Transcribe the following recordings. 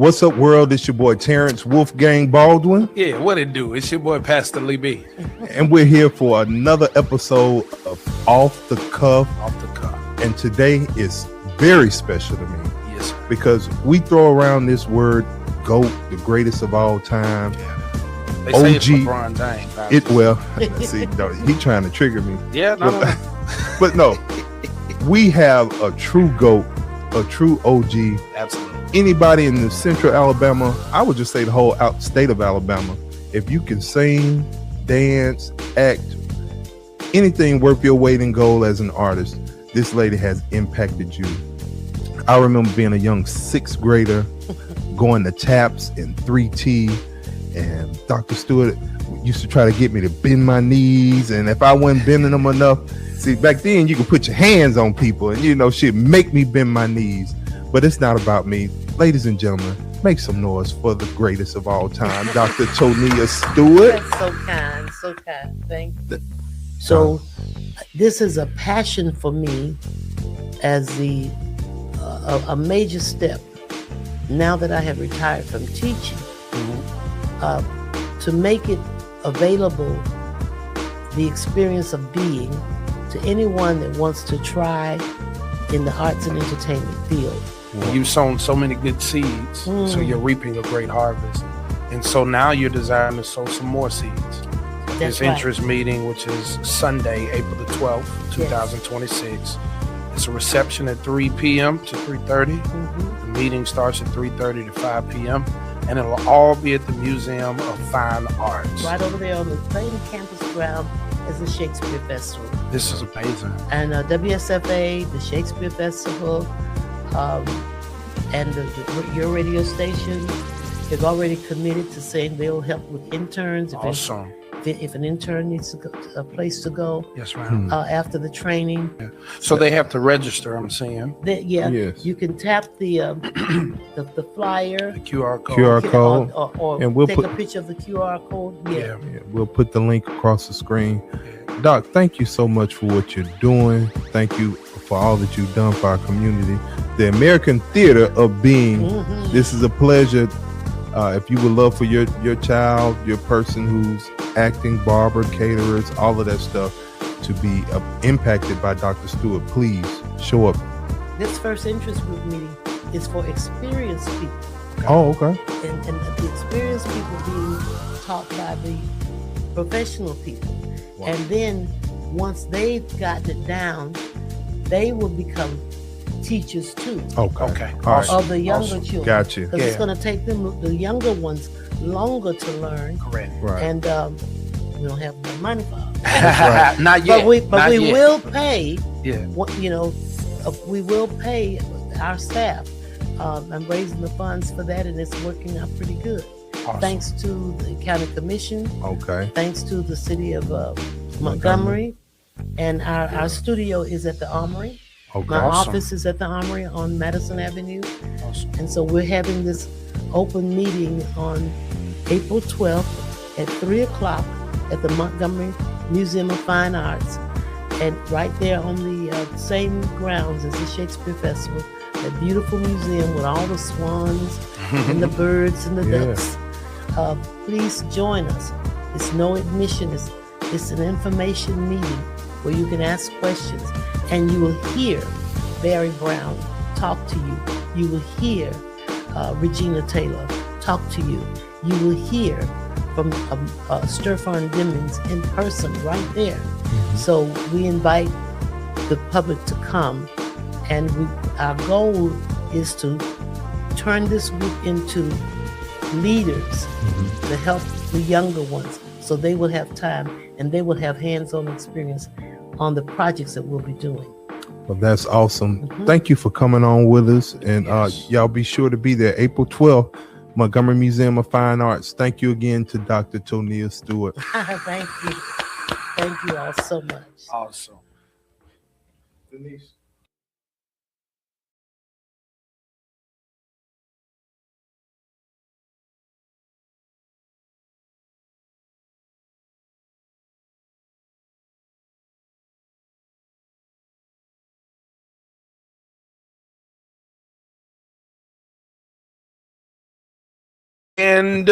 What's up, world? It's your boy Terrence Wolfgang Baldwin. Yeah, what it do? It's your boy Pastor Lee B. And we're here for another episode of Off the Cuff. Off the cuff. And today is very special to me. Yes, sir. Because we throw around this word GOAT, the greatest of all time. Yeah. They say it's OG. LeBron James. See, no, he trying to trigger me. Yeah, no. But no, we have a true GOAT, a true OG. Absolutely. Anybody in the central Alabama, I would just say the whole state of Alabama, if you can sing, dance, act, anything worth your weight in gold as an artist, this lady has impacted you. I remember being a young sixth grader, going to taps in 3T, and Dr. Stewart used to try to get me to bend my knees, and if I wasn't bending them enough, see, back then you could put your hands on people and she'd make me bend my knees. But it's not about me. Ladies and gentlemen, make some noise for the greatest of all time, Dr. Tonia Stewart. That's so kind. Thank you. So this is a passion for me as a major step now that I have retired from teaching, to make it available, the experience of being, to anyone that wants to try in the arts and entertainment field. You've sown so many good seeds, so you're reaping a great harvest. And so now you're desiring to sow some more seeds. This interest meeting, which is Sunday, April the 12th, 2026. It's a reception at 3 p.m. to 3:30. The meeting starts at 3:30 to 5 p.m. And it'll all be at the Museum of Fine Arts. Right over there on the same campus ground as the Shakespeare Festival. This is amazing. And WSFA, the Shakespeare Festival, and your radio station have already committed to saying they'll help with interns. Awesome. If an intern needs a place to go, yes, ma'am. After the training. Yeah. So they have to register, I'm seeing. Yes. You can tap the flyer, the QR code. Or and we'll take put a picture of the QR code. Yeah. We'll put the link across the screen. Doc, thank you so much for what you're doing. Thank you for all that you've done for our community. The American Theater of Being. This is a pleasure. If you would love for your child, your person who's acting, barber, caterers, all of that stuff to be impacted by Dr. Stewart, please show up. This first interest group meeting is for experienced people. Oh, okay. And the experienced people being taught by the professional people. Wow. And then once they've gotten it down, they will become teachers too. Okay. Awesome. Of the younger children. Gotcha. Because it's going to take them, the younger ones, longer to learn. Correct. Right. And we don't have no money for it. Right. Not yet. But we will pay. Yeah. We will pay our staff. I'm raising the funds for that, and it's working out pretty good. Awesome. Thanks to the county commission. Okay. Thanks to the city of Montgomery. And our studio is at the Armory. Okay. My Awesome. office is at the Armory on Madison Avenue. Awesome. And so we're having this open meeting on April 12th at 3 o'clock at the Montgomery Museum of Fine Arts. And right there on the same grounds as the Shakespeare Festival, that beautiful museum with all the swans and the birds and the ducks. Please join us. It's no admission. It's an information meeting where you can ask questions. And you will hear Barry Brown talk to you. You will hear Regina Taylor talk to you. You will hear from Sturfon Dimmons in person right there. So we invite the public to come, and our goal is to turn this group into leaders to help the younger ones, so they will have time and they will have hands-on experience on the projects that we'll be doing. Well, that's awesome. Thank you for coming on with us. And y'all be sure to be there April 12th, Montgomery Museum of Fine Arts. Thank you again to Dr. Tonia Stewart. Thank you. Thank you all so much. Awesome. Denise. And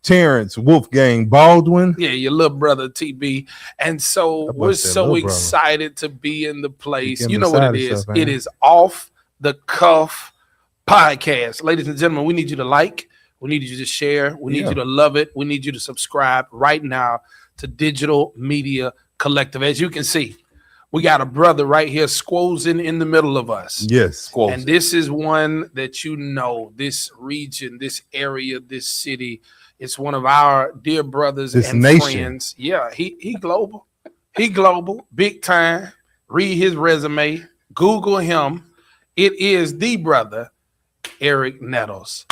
Terrence Wolfgang Baldwin. yeah, your little brother TB. And so How about we're that so little brother? excited to be in the place. Getting You know what it beside is. yourself, It man. is Off the Cuff Podcast. Ladies and gentlemen, we need you to like. We need you to share. We need you to love it. We need you to subscribe right now to Digital Media Collective. As you can see, we got a brother right here squozing in the middle of us. Yes. And this is one that you know, this region, this area, this city. It's one of our dear brothers This and nation. friends. Yeah, he global. He global, big time. Read his resume. Google him. It is the brother, Eric Nettles.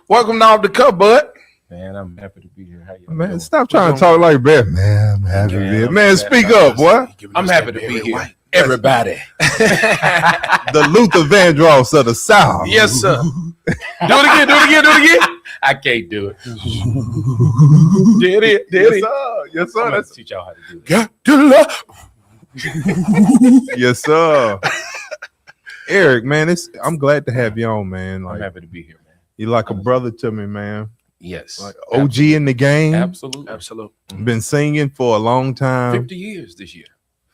Welcome to Off the Cuff, bud. Man, I'm happy to be here. How you Man, doing? stop trying to talk like that, man. I'm happy to be here. Man, speak up, boy. I'm happy to be here. Everybody. The Luther Vandross of the South. Yes, sir. Do it again. I can't do it. Did it. Yes, I'm sir. going to teach y'all how to do it. Got to love. Yes, sir. Eric, man, I'm glad to have you on, man. I'm Like, happy to be here, man. you're like a brother to me, man. Yes. Like OG in the game. Absolutely. Been singing for a long time. 50 years this year.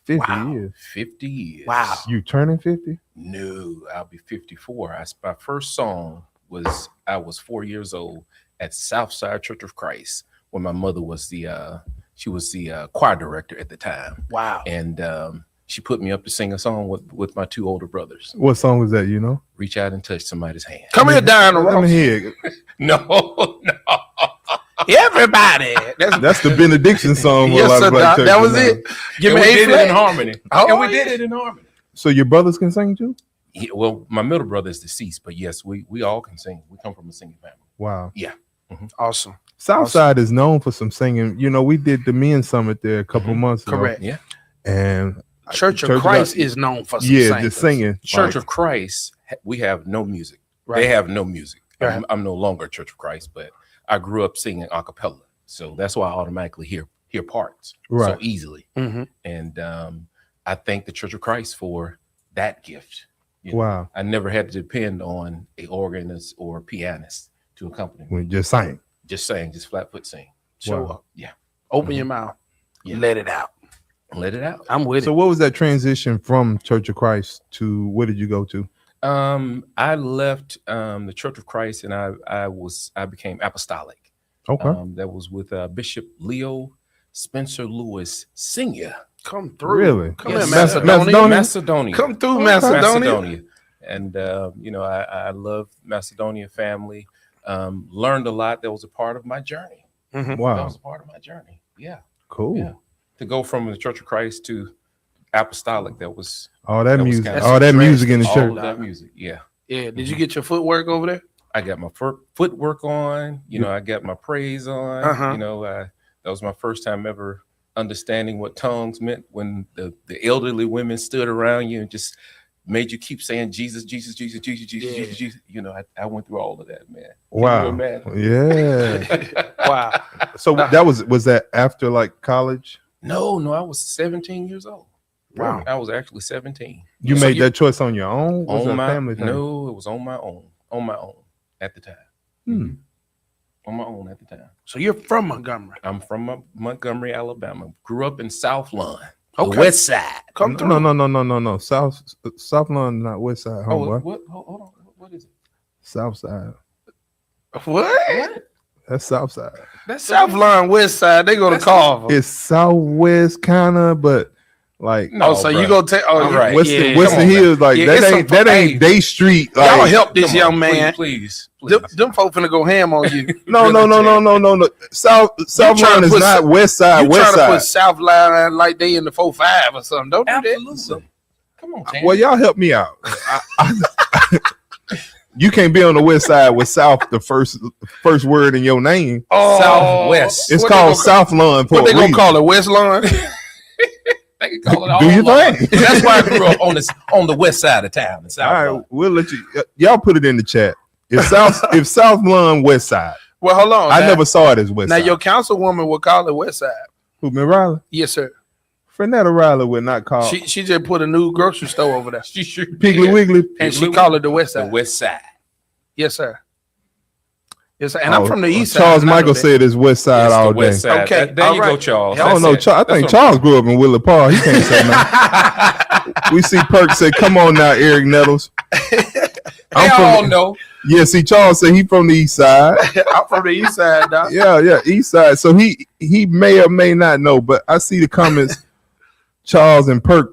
50 Wow. years. 50 years. Wow. You turning 50? No, I'll be 54. My first song was, I was 4 years old at Southside Church of Christ when my mother was the choir director at the time. Wow. And she put me up to sing a song with my two older brothers. What song was that, you know? Reach out and touch somebody's hand. Come here, Diana Let me Ross. hear it. No. Everybody. That's the benediction song. with a Yes, lot sir. of black That churches was now. it. Give And me we A did it in flat. harmony. Oh, And we yeah. did it in harmony. So your brothers can sing too? Yeah, well, my middle brother is deceased, but yes, we all can sing. We come from a singing family. Wow. Awesome. Southside is known for some singing. You know, we did the men's summit there a couple months ago. Correct. Yeah. And Church of Christ is known for some yeah, singers. just singing. Church Like, of Christ, we have no music. Right. They have no music. Right. I'm no longer Church of Christ, but I grew up singing a cappella. So that's why I automatically hear parts Right. so easily. Mhm. And I thank the Church of Christ for that gift. You know, wow. I never had to depend on a organist or a pianist to accompany me. We just sang. Just sing, just flat foot sing. Show Wow. up. Yeah. Open your mouth. Yeah. Let it out. Let it out. I'm with So it. what was that transition from Church of Christ to where did you go to? I left the Church of Christ and I became apostolic. Okay. That was with Bishop Leo Spencer Lewis Sr. Come through. Really? Come Yes, in, sir. Macedonia. Macedonia? Macedonia. Come through, Okay. Macedonia. And I love Macedonia family. Learned a lot. That was a part of my journey. That Wow. was a part of my journey. Yeah. Cool. Yeah. To go from the Church of Christ to apostolic, that was All that That was music. kinda All that music in the all church. of that music. Yeah. Yeah. Did you get your footwork over there? I got my footwork on, I got my praise on, Uh-huh. that was my first time ever understanding what tongues meant when the elderly women stood around you and just made you keep saying Jesus, Jesus, Jesus, Jesus, Jesus, Yeah. Jesus, Jesus. I went through all of that, man. Wow. Can you imagine? Yeah. Wow. So that was that after like college? No, I was 17 years old. Wow. I was actually 17. You So made that choice on your own? Was it a on my family thing? No, it was on my own at the time. Hmm. On my own at the time. So you're from Montgomery. I'm from Montgomery, Alabama. Grew up in South Lawn, Okay. the West Side. Come through. No. South London, not West Side, Oh, homeboy. what? Hold on. What is it? South Side. What? That's South Side. That's South Line, West Side. They go to That's- Carver. It's Southwest kind of, but like No, Oh, so bro. you go take? Oh, All yeah, right. yeah. Western Come on, Hills, like Yeah, that it's ain't some- that ain't hey, Day Street. Y'all Like, help this Come young on, man. please. Them folk finna go ham on you. no. South trying Line to is put not West Side. You West trying to put Side. South Line like they in the 4-5 or something? Don't do that. Absolutely. Come on, Tam. Well, y'all help me out. You can't be on the West Side with South the first word in your name. Oh, Southwest. It's what they called gonna South Lawn for What a they gonna reason. call it? West Lawn? They can call it all Do your along. thing. That's why I grew up on the west side of town. In South All right, Lawn. we'll let you. Y'all put it in the chat. If South Lawn West Side, Well, hold on. I now, never saw it as West Now Side. your councilwoman will call it West Side. Who, Miss Riley? Yes, sir. Frenetta Riley would not call She just put a new grocery store over there, She sure Piggly did. Wiggly. and she call it the West The Side. west side. Yes, sir. Yes, sir. And I'm from the east side. Charles Michael said it's West Side It's all the day. West Side. Okay, There you all go, right. Charles. I don't know. I think Charles grew up in Willard Park. He can't say nothing. We see Perk say, "Come on now, Eric Nettles." They all know. Yeah, see, Charles said he from the East Side. I'm from the east side, dog. Yeah, East Side. So he may or may not know, but I see the comments. Charles and Perk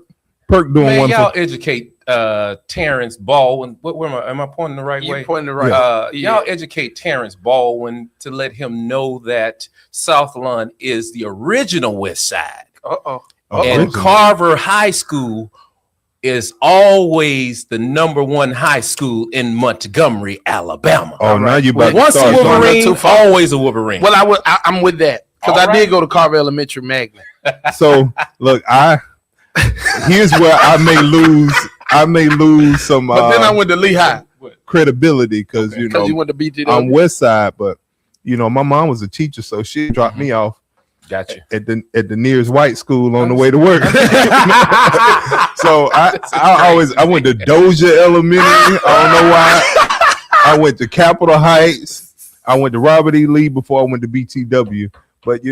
doing Man, one. y'all educate Terrence Baldwin. Am I pointing the right way? You're pointing the right. Y'all educate Terrence Baldwin to let him know that South Lawn is the original West Side. And Carver High School is always the #1 high school in Montgomery, Alabama. Oh, now you about Once to a start. Wolverine, always a Wolverine. Well, I'm with that because I did go to Carver Elementary Magnet. So look, here's where I may lose some. But then I went to Lehigh credibility because you went to BGW. I'm West Side, but my mom was a teacher, so she dropped me off. Gotcha. At the nearest white school on the way to work. So I went to Dozier Elementary. I don't know why. I went to Capitol Heights. I went to Robert E. Lee before I went to BTW. But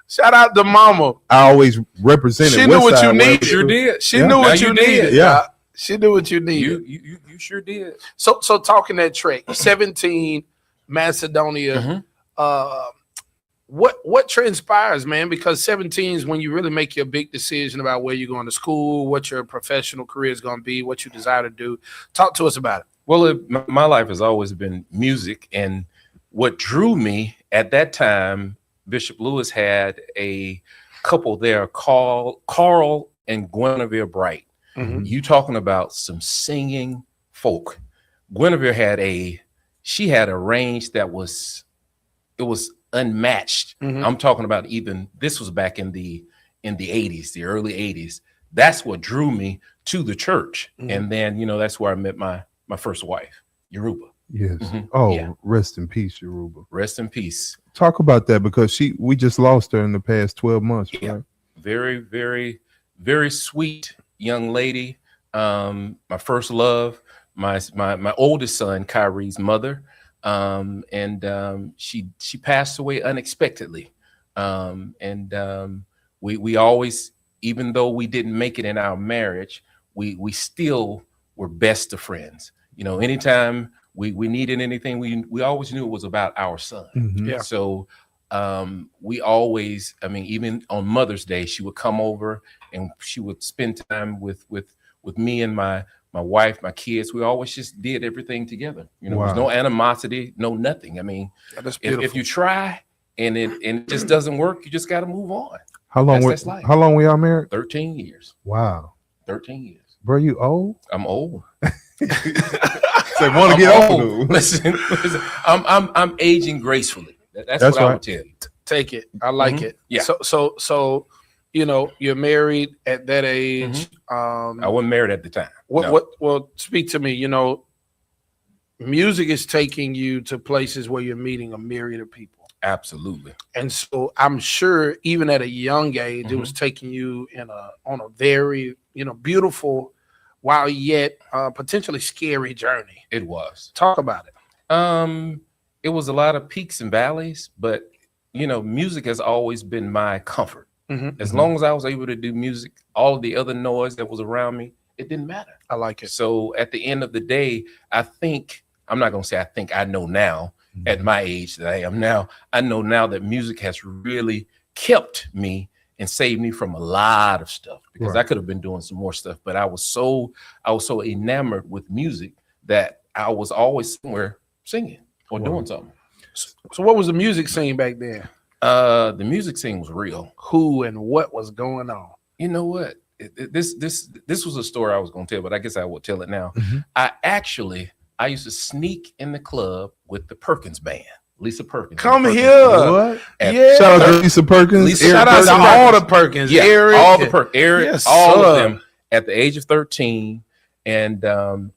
shout out to Mama. I always represented. She knew West what Side you needed. Sure did. She knew what you needed. Yeah. She knew what you needed. You sure did. So talking that track, 17, Macedonia. What transpires, man? Because 17 is when you really make your big decision about where you're going to school, what your professional career is going to be, what you desire to do. Talk to us about it. Well, my life has always been music, and what drew me at that time, Bishop Lewis had a couple there, Carl and Guinevere Bright. Mm-hmm. You talking about some singing folk. Guinevere had a range that was unmatched. Mm-hmm. I'm talking about this was back in the 80s, the early 80s. That's what drew me to the church. Mm-hmm. And then, that's where I met my first wife, Yoruba. Yes. Mhm. Oh, Yeah. Rest in peace, Yoruba. Rest in peace. Talk about that because we just lost her in the past 12 months. Yeah. Right? Very, very, very sweet young lady. My first love, my oldest son, Kyrie's mother. She passed away unexpectedly. We always, even though we didn't make it in our marriage, we still were best of friends. Anytime we needed anything, we always knew it was about our son. Mhm. Yeah. So we always, even on Mother's Day, she would come over and she would spend time with me and my wife, my kids. We always just did everything together. There was no animosity, no nothing. That's If you try and it just doesn't work, you just got to move on. How long That's life. How long were y'all married? 13 years. Wow. 13 years. Bro, you old? I'm old. Say, want to I'm get old. old. Listen, I'm aging gracefully. That's what I right. would tell you. Take it. I like Mhm. it. Yeah. So you're married at that age. I wasn't married at the time. Well, speak to me. Music is taking you to places where you're meeting a myriad of people. Absolutely. And so I'm sure even at a young age, it Mhm. was taking you on a very, beautiful, while yet potentially scary journey. It was. Talk about it. It was a lot of peaks and valleys, but music has always been my comfort. Mhm. As long as I was able to do music, all of the other noise that was around me, it didn't matter. I like it. So at the end of the day, I'm not going to say I think I know now at my age that I am now. I know now that music has really kept me and saved me from a lot of stuff because Right. I could have been doing some more stuff, but I was so enamored with music that I was always somewhere singing or Wow. doing something. So what was the music scene back then? The music scene was real. Who and what was going on? You know what? This was a story I was going to tell, but I guess I will tell it now. Mhm. I used to sneak in the club with the Perkins band, Lisa Perkins. Come Perkins here. band. What? At- Yeah. Shout out to Lisa Perkins. Lisa- Eric Shout out to Perkins. all the Perkins. Yeah, Eric. all the Eric, Yes, all sir. of them at the age of 13. And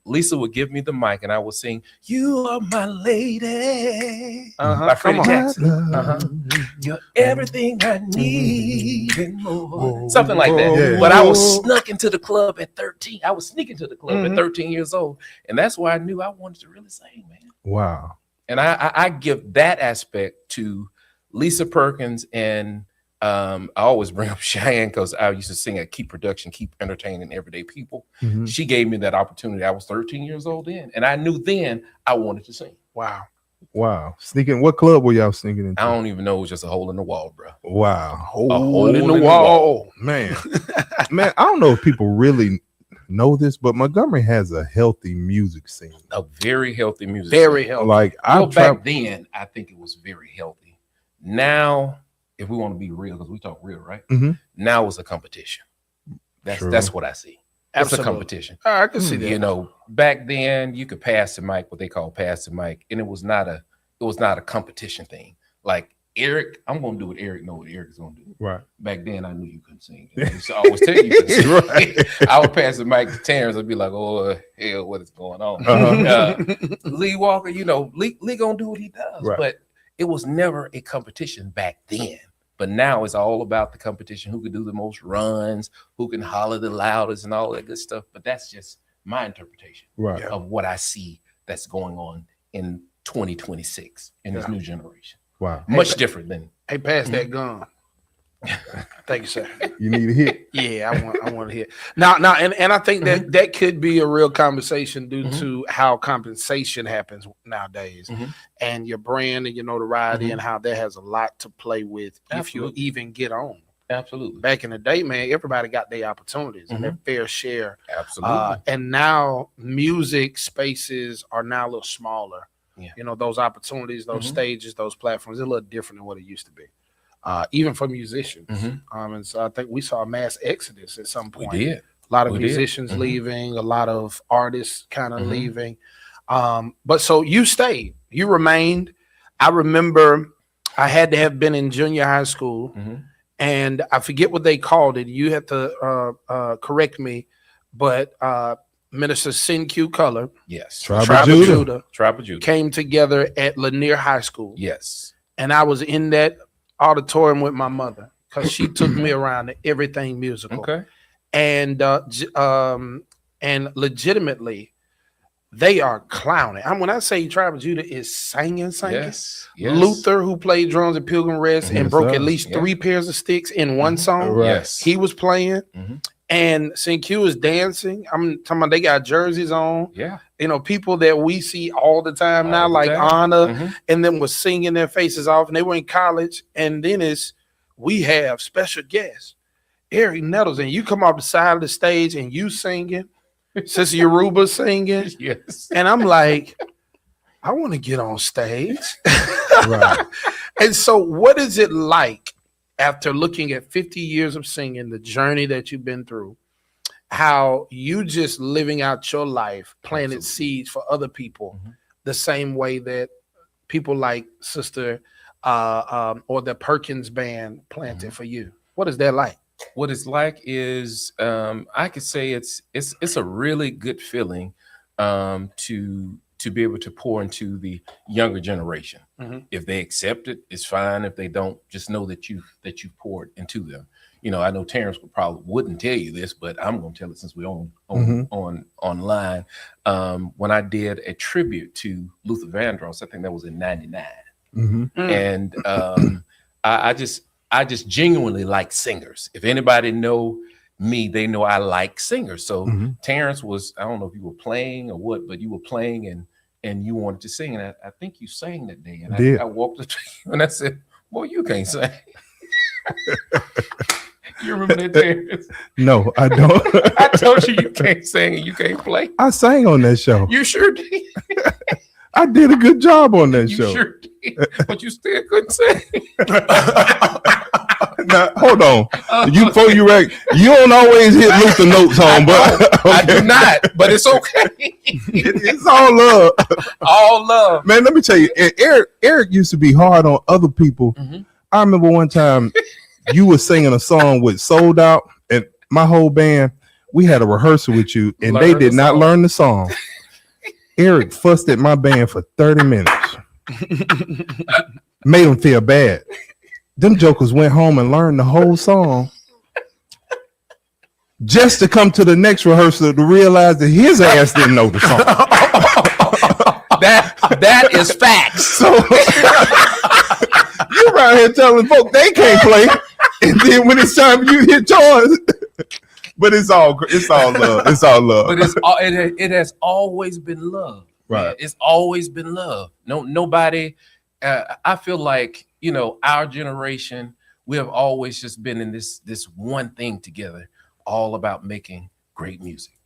Lisa would give me the mic, and I would sing, "You Are My Lady" by Freddie Jackson. You're everything I need and more. Something like that. Yeah. But I was snuck into the club at 13. I was sneaking to the club at 13 years old. And that's why I knew I wanted to really sing, man. Wow. And I give that aspect to Lisa Perkins, and I always bring up Cheyenne because I used to sing at Keep Production, Keep Entertaining Everyday People. Mhm. She gave me that opportunity. I was 13 years old then, and I knew then I wanted to sing. Wow. Wow. Sneaking. What club were y'all sneaking into? I don't even know. It was just a hole in the wall, bro. Wow. Hole in the wall. Man. Man, I don't know if people really know this, but Montgomery has a healthy music scene. A very healthy music. Very scene. healthy. Like Well, I back then, I think it was very healthy. Now, if we want to be real, because we talk real, right? Mhm. Now it's a competition. True. That's what I see. It's Absolutely. a competition. I can see that. You know, back then you could pass the mic, what they call pass the mic, and it was not a competition thing. Like Eric, I'm gonna do what Eric knows what Eric's gonna do. Right. Back then I knew you couldn't sing. I used to always tell you couldn't sing. Right. I would pass the mic to Terrence. I'd be like, "Oh hell, what is going on?" Lee Walker, you know, Lee gonna do what he does, Right. but it was never a competition back then. But now it's all about the competition. Who can do the most runs? Who can holler the loudest and all that good stuff? But that's just my interpretation Right. of what I see that's going on in 2026 in this new generation. Wow. Much different than Hey, pass that gun. Thank you, sir. You need a hit. Yeah, I want to hear now, and I think that could be a real conversation due to how compensation happens nowadays, and your brand and your notoriety, and how that has a lot to play with if you even get on. Absolutely. Back in the day, man, everybody got their opportunities and their fair share. Absolutely. And now music spaces are now a little smaller. Yeah. You know, those opportunities, those stages, those platforms, they're a little different than what it used to be. Even for musicians. And so I think we saw a mass exodus at some point. We did. A lot of We musicians did. leaving, a lot of artists kind of leaving. But so you stayed, you remained. I remember I had to have been in junior high school, and I forget what they called it. You have to correct me, but Minister Sin Q Color, Yes. Tribe Tribe of of Judah. Judah, Tribe of Judah. came together at Lanier High School. Yes. And I was in that auditorium with my mother because she took me around to everything musical. Okay. And legitimately, they are clowning. When I say Tribe of Judah is singing. Yes. Luther, who played drums at Pilgrim Rest and Yes, broke sir. at least 3 pairs of sticks in one song. Right. Yes. He was playing, and CQ is dancing. I'm talking about they got jerseys on. Yeah. You know, people that we see all the time now, All the like time. Anna, and them was singing their faces off, and they were in college. And then we have special guests, Eric Nettles, and you come off the side of the stage and you singing, Sister Yoruba singing, Yes. and I'm like, I want to get on stage. Right. And so, what is it like after looking at 50 years of singing, the journey that you've been through? How you just living out your life, planted seeds for other people, the same way that people like Sister or the Perkins Band planted for you. What is that like? What it's like is I could say it's a really good feeling to be able to pour into the younger generation. If they accept it, it's fine. If they don't, just know that you poured into them. You know, I know Terrence wouldn't tell you this, but I'm going to tell it since we're on online. When I did a tribute to Luther Vandross, I think that was in '99, and I just genuinely like singers. If anybody know me, they know I like singers. So Terrence was, I don't know if you were playing or what, but you were playing and you wanted to sing, and I think you sang that day. And I walked up to you and I said, "Boy, you can't sing." You remember that, Terrence? No, I don't. I told you can't sing and you can't play. I sang on that show. You sure did. I did a good job on that You show. sure did, but you still couldn't sing. Now, hold on. Before you wreck, you don't always hit Luther notes home, but I do not, but it's okay. It's all love. All love. Man, let me tell you, Eric used to be hard on other people. I remember one time you were singing a song with Sold Out, and my whole band, we had a rehearsal with you, and Learn they the did not song. learn the song. Eric fussed at my band for 30 minutes. Made them feel bad. Them jokers went home and learned the whole song just to come to the next rehearsal to realize that his ass didn't know the song. That is facts. So you around here telling folks they can't play, and then when it's time you hit yours. But it's all love. It's all love. But it has always been love. Right. Man. It's always been love. Nobody. I feel like our generation, we have always just been in this one thing together, all about making great music.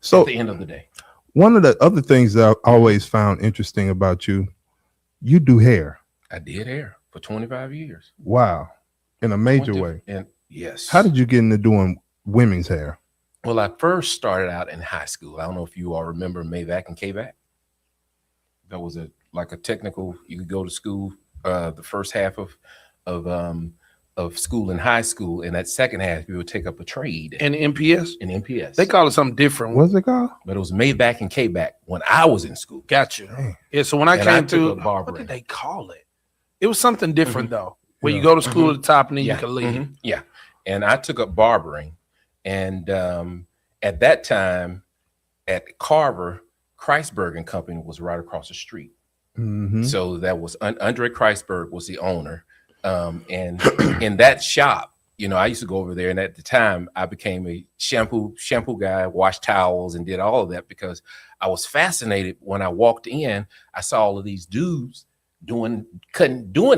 So at the end of the day, one of the other things that I always found interesting about you do hair. I did hair for 25 years. Wow, in a major way. And yes. How did you get into doing women's hair? Well, I first started out in high school. I don't know if you all remember Maybach and Kvac. That was a technical. You could go to school the first half of school in high school, and that second half you would take up a trade. And MPS? In MPS. They call it something different. What's it called? But it was Maybach and Kvac when I was in school. Gotcha. Yeah, so when I came to, what did they call it? It was something different though. Where you go to school at the top and then you can leave. Yeah. And I took up barbering. And at that time, at Carver, Kreisberg and Company was right across the street. So that was Andre Kreisberg was the owner. And in that shop, I used to go over there. And at the time, I became a shampoo guy, washed towels, and did all of that because I was fascinated. When I walked in, I saw all of these dudes doing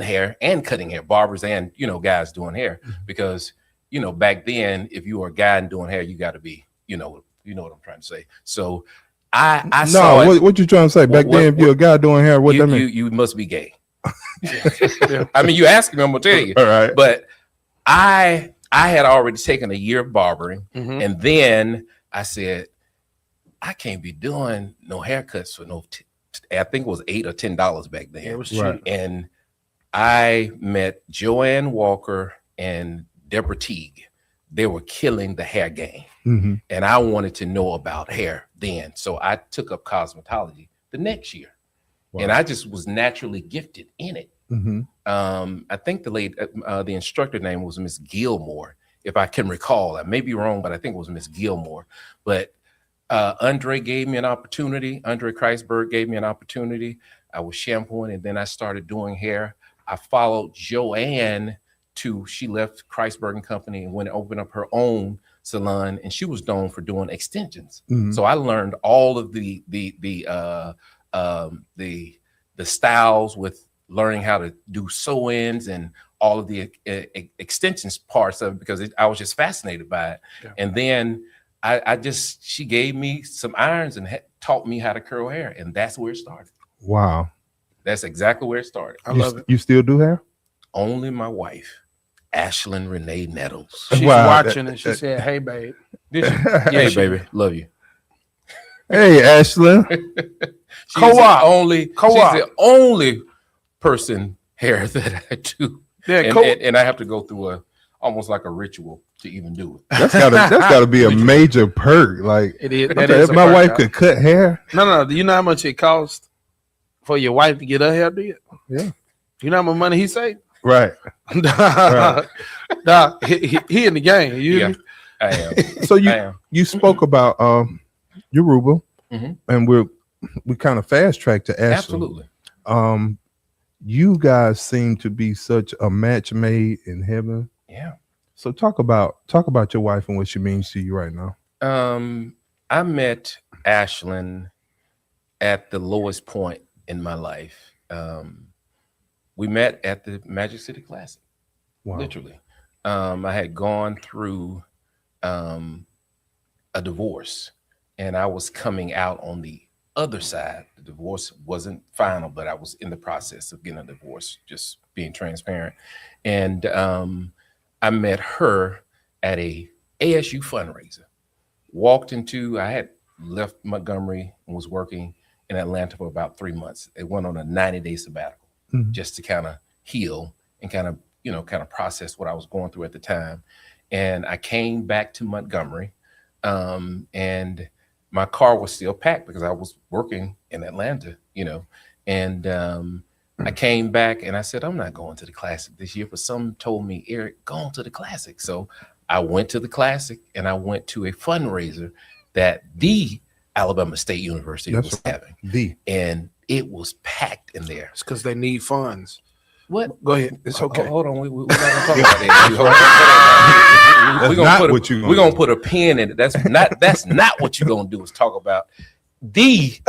hair and cutting hair, barbers and guys doing hair because back then, if you were a guy and doing hair, you got to be, you know what I'm trying to say. So I saw it. What you trying to say? Back then, if you're a guy doing hair, what that mean? You must be gay. I mean, you ask me, I'm gonna tell you. All right. But I had already taken a year of barbering, and then I said, I can't be doing no haircuts for no. I think it was $8 or $10 back then. It was cheap. Right. And I met Joanne Walker and Deborah Teague. They were killing the hair game. And I wanted to know about hair then. So I took up cosmetology the next year. Wow. And I just was naturally gifted in it. I think the instructor name was Miss Gilmore, if I can recall. I may be wrong, but I think it was Miss Gilmore. But Andre gave me an opportunity. Andre Kreisberg gave me an opportunity. I was shampooing, and then I started doing hair. I followed Joanne she left Kreisberg and Company and went and opened up her own salon, and she was known for doing extensions. So I learned all of the styles with learning how to do sew-ins and all of the extensions parts of it because I was just fascinated by it. Yeah. And then she gave me some irons and taught me how to curl hair, and that's where it started. Wow. That's exactly where it started. I love it. You still do hair? Only my wife, Ashlyn Renee Nettles. She's watching and she said, hey, babe. Hey, baby. Love you. Hey, Ashlyn. She's the only person hair that I do. Yeah, and I have to go through almost like a ritual to even do it. That's gotta be a major perk. Like it is. If my wife could cut hair. No. Do you know how much it costs for your wife to get her hair did? Yeah. You know how much money he saved? Right. Nah, he in the game. You I am. So you spoke about Yoruba, and we kind of fast tracked to Ashley. Absolutely. You guys seem to be such a match made in heaven. Yeah. So talk about your wife and what she means to you right now. I met Ashlyn at the lowest point in my life. We met at the Magic City Classic. Wow. Literally. I had gone through a divorce, and I was coming out on the other side. The divorce wasn't final, but I was in the process of getting a divorce, just being transparent. And I met her at a ASU fundraiser. I had left Montgomery and was working in Atlanta for about 3 months. It went on a 90-day sabbatical just to kind of heal and kind of process what I was going through at the time. And I came back to Montgomery. And my car was still packed because I was working in Atlanta, and I came back and I said, I'm not going to the Classic this year, but some told me, Eric, go on to the Classic. So I went to the Classic and I went to a fundraiser that the Alabama State University was having. And it was packed in there. It's because they need funds. What? Go ahead. It's okay. Hold on. We're not gonna talk about that. We're gonna put a pin in it. That's not what you're gonna do. Is talk about the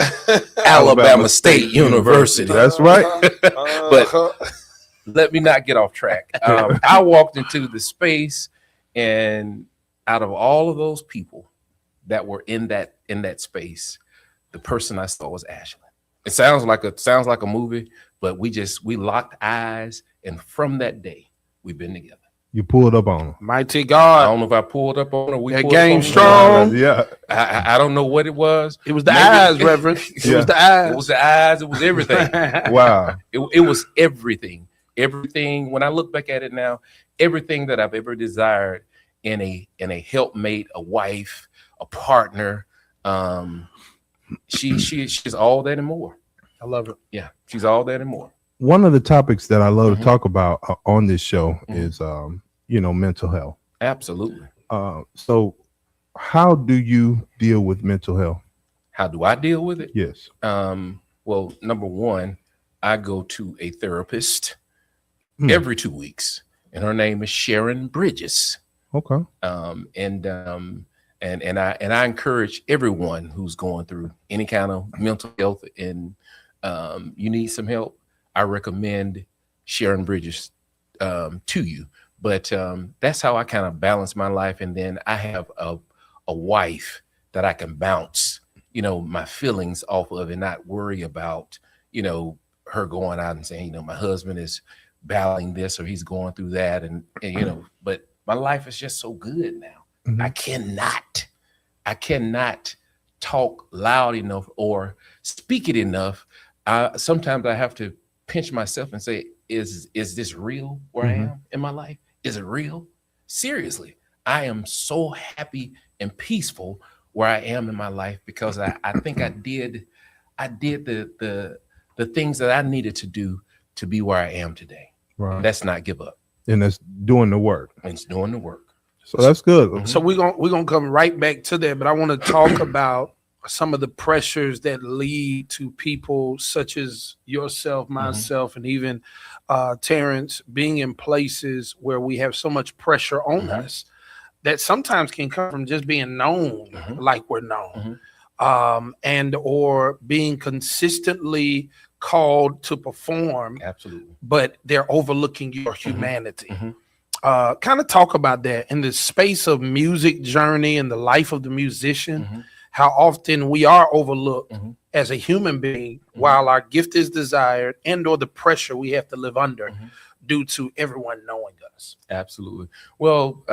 Alabama State University. That's right. But let me not get off track. I walked into the space, and out of all of those people that were in that space, the person I saw was Ashley. It sounds like a movie, but we locked eyes, and from that day, we've been together. You pulled up on her. Mighty God. I don't know if I pulled up on her. That game strong. Yeah. I don't know what it was. It was the eyes, Reverend. It was the eyes. It was the eyes. It was everything. Wow. It was everything. Everything. When I look back at it now, everything that I've ever desired in a helpmate, a wife, a partner, she's all that and more. I love it. Yeah, she's all that and more. One of the topics that I love to talk about on this show is mental health. Absolutely. So how do you deal with mental health? How do I deal with it? Yes. Well, number one, I go to a therapist every 2 weeks, and her name is Sharon Bridges. Okay. And I encourage everyone who's going through any kind of mental health and you need some help, I recommend Sharon Bridges to you. But that's how I kind of balance my life. And then I have a wife that I can bounce, my feelings off of and not worry about, her going out and saying, my husband is battling this or he's going through that. And but my life is just so good now. Mm-hmm. I cannot talk loud enough or speak it enough. Sometimes I have to pinch myself and say, is this real where I am in my life? Is it real? Seriously, I am so happy and peaceful where I am in my life because I think I did the things that I needed to do to be where I am today. Right. And that's not give up. And that's doing the work. And it's doing the work. So that's good. So we're gonna come right back to that, but I want to talk about some of the pressures that lead to people such as yourself, myself, and even Terrence being in places where we have so much pressure on us that sometimes can come from just being known like we're known, and or being consistently called to perform. Absolutely. But they're overlooking your humanity. Kind of talk about that in the space of music journey and the life of the musician, how often we are overlooked as a human being while our gift is desired and or the pressure we have to live under due to everyone knowing us. Absolutely. Well,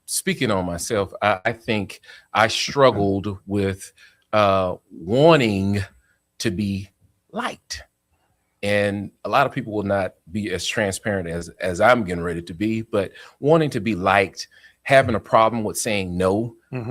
speaking on myself, I think I struggled with wanting to be liked. And a lot of people will not be as transparent as I'm getting ready to be, but wanting to be liked, having a problem with saying no. I'm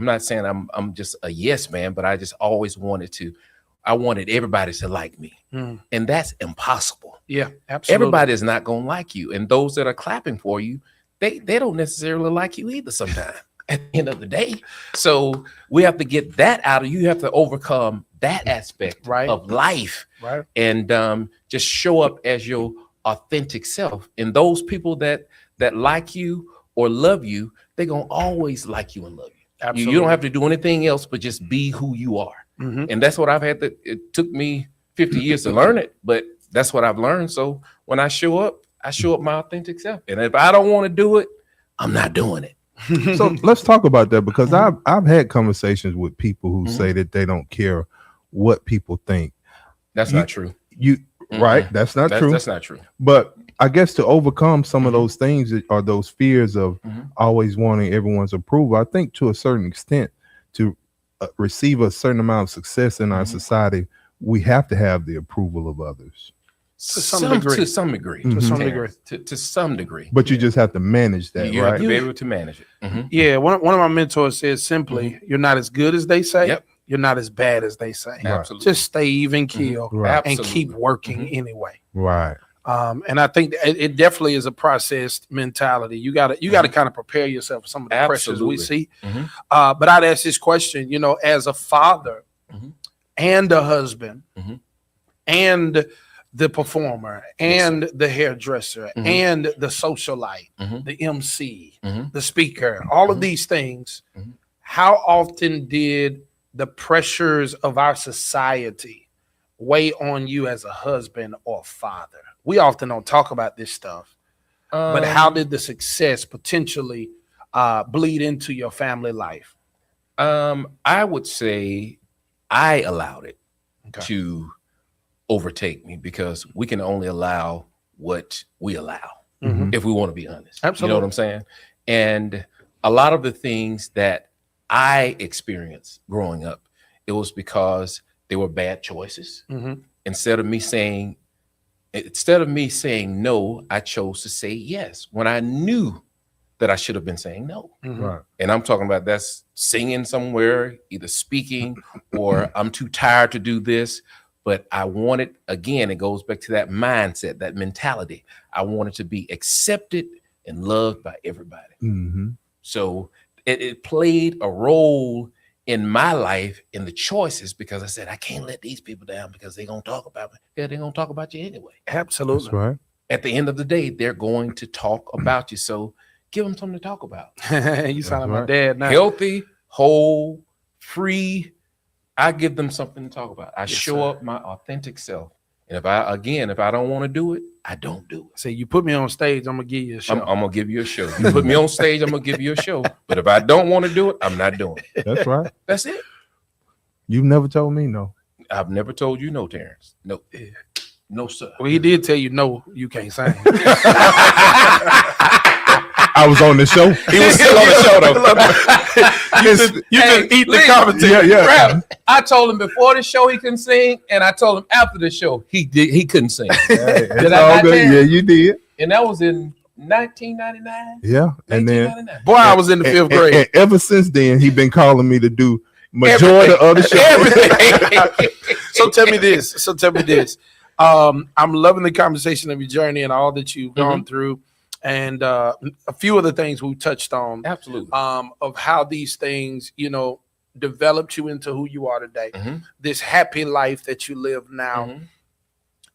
not saying I'm just a yes man, but I just always I wanted everybody to like me. And that's impossible. Yeah, absolutely. Everybody is not going to like you. And those that are clapping for you, they don't necessarily like you either sometimes at the end of the day. So we have to get that out of you. You have to overcome that aspect of life, and just show up as your authentic self. And those people that like you or love you, they're gonna always like you and love you. Absolutely. You don't have to do anything else but just be who you are. And that's what I've had it took me 50 years to learn it, but that's what I've learned. So when I show up my authentic self. And if I don't want to do it, I'm not doing it. So let's talk about that, because I've had conversations with people who say that they don't care what people think. That's not true. Right? That's not true. That's not true. But I guess to overcome some of those things or those fears of always wanting everyone's approval, I think to a certain extent, to receive a certain amount of success in our society, we have to have the approval of others. To some degree. To some degree. Mhm. To some Terrence, degree. To some degree. But you just have to manage that, You have right? to be able to manage it. Mhm. Yeah, one of my mentors says simply, you're not as good as they say. Yep. You're not as bad as they say. Right. Absolutely. Just stay even keel Right. and keep Absolutely. working anyway. Right. And I think it definitely is a processed mentality. You got to kind of prepare yourself for some of the pressures we see. Mhm. But I'd ask this question, as a father Mhm. and a husband Mhm. and the performer and the hairdresser Mhm. and the socialite, Mhm. the MC, Mhm. the speaker, all of Mhm. these things, Mhm. how often did the pressures of our society weigh on you as a husband or father? We often don't talk about this stuff, but how did the success potentially bleed into your family life? I would say I allowed it Okay. to overtake me because we can only allow what we allow Mhm. if we want to be honest. Absolutely. You know what I'm saying? And a lot of the things that I experienced growing up, it was because they were bad choices. Mhm. Instead of me saying no, I chose to say yes when I knew that I should have been saying no. Mhm. Right. And I'm talking about that's singing somewhere, either speaking or I'm too tired to do this. But I wanted, again, it goes back to that mindset, that mentality. I wanted to be accepted and loved by everybody. Mm-hmm. So it played a role in my life in the choices because I said, I can't let these people down because they're going to talk about me. Yeah, they're going to talk about you anyway. Absolutely. That's right. At the end of the day, they're going to talk about you. So give them something to talk about. You sound like my right. dad now. Healthy, whole, free. I give them something to talk about. I Yes, show sir. up my authentic self. And if I don't want to do it, I don't do it. Say you put me on stage, I'm gonna give you a show. I'm gonna give you a show. You put me on stage, I'm gonna give you a show. But if I don't want to do it, I'm not doing it. That's right. That's it. You've never told me no. I've never told you no, Terrence. No, no, sir. Well, he did tell you no, you can't sing. I was on the show. He was still on the show though. You can eat the Lee, commentary. Yeah. Rap, I told him before the show he couldn't sing, and I told him after the show he couldn't sing. Hey, Did it's I all not good. tell? Yeah, you did. And that was in 1999. Yeah. And then 1999. Boy, I was in the fifth grade. and ever since then, he been calling me to do majority of the show. Everything. So tell me this. I'm loving the conversation of your journey and all that you've gone through, and a few of the things we touched on. Absolutely. Of how these things, developed you into who you are today. Mhm. This happy life that you live now. Mhm.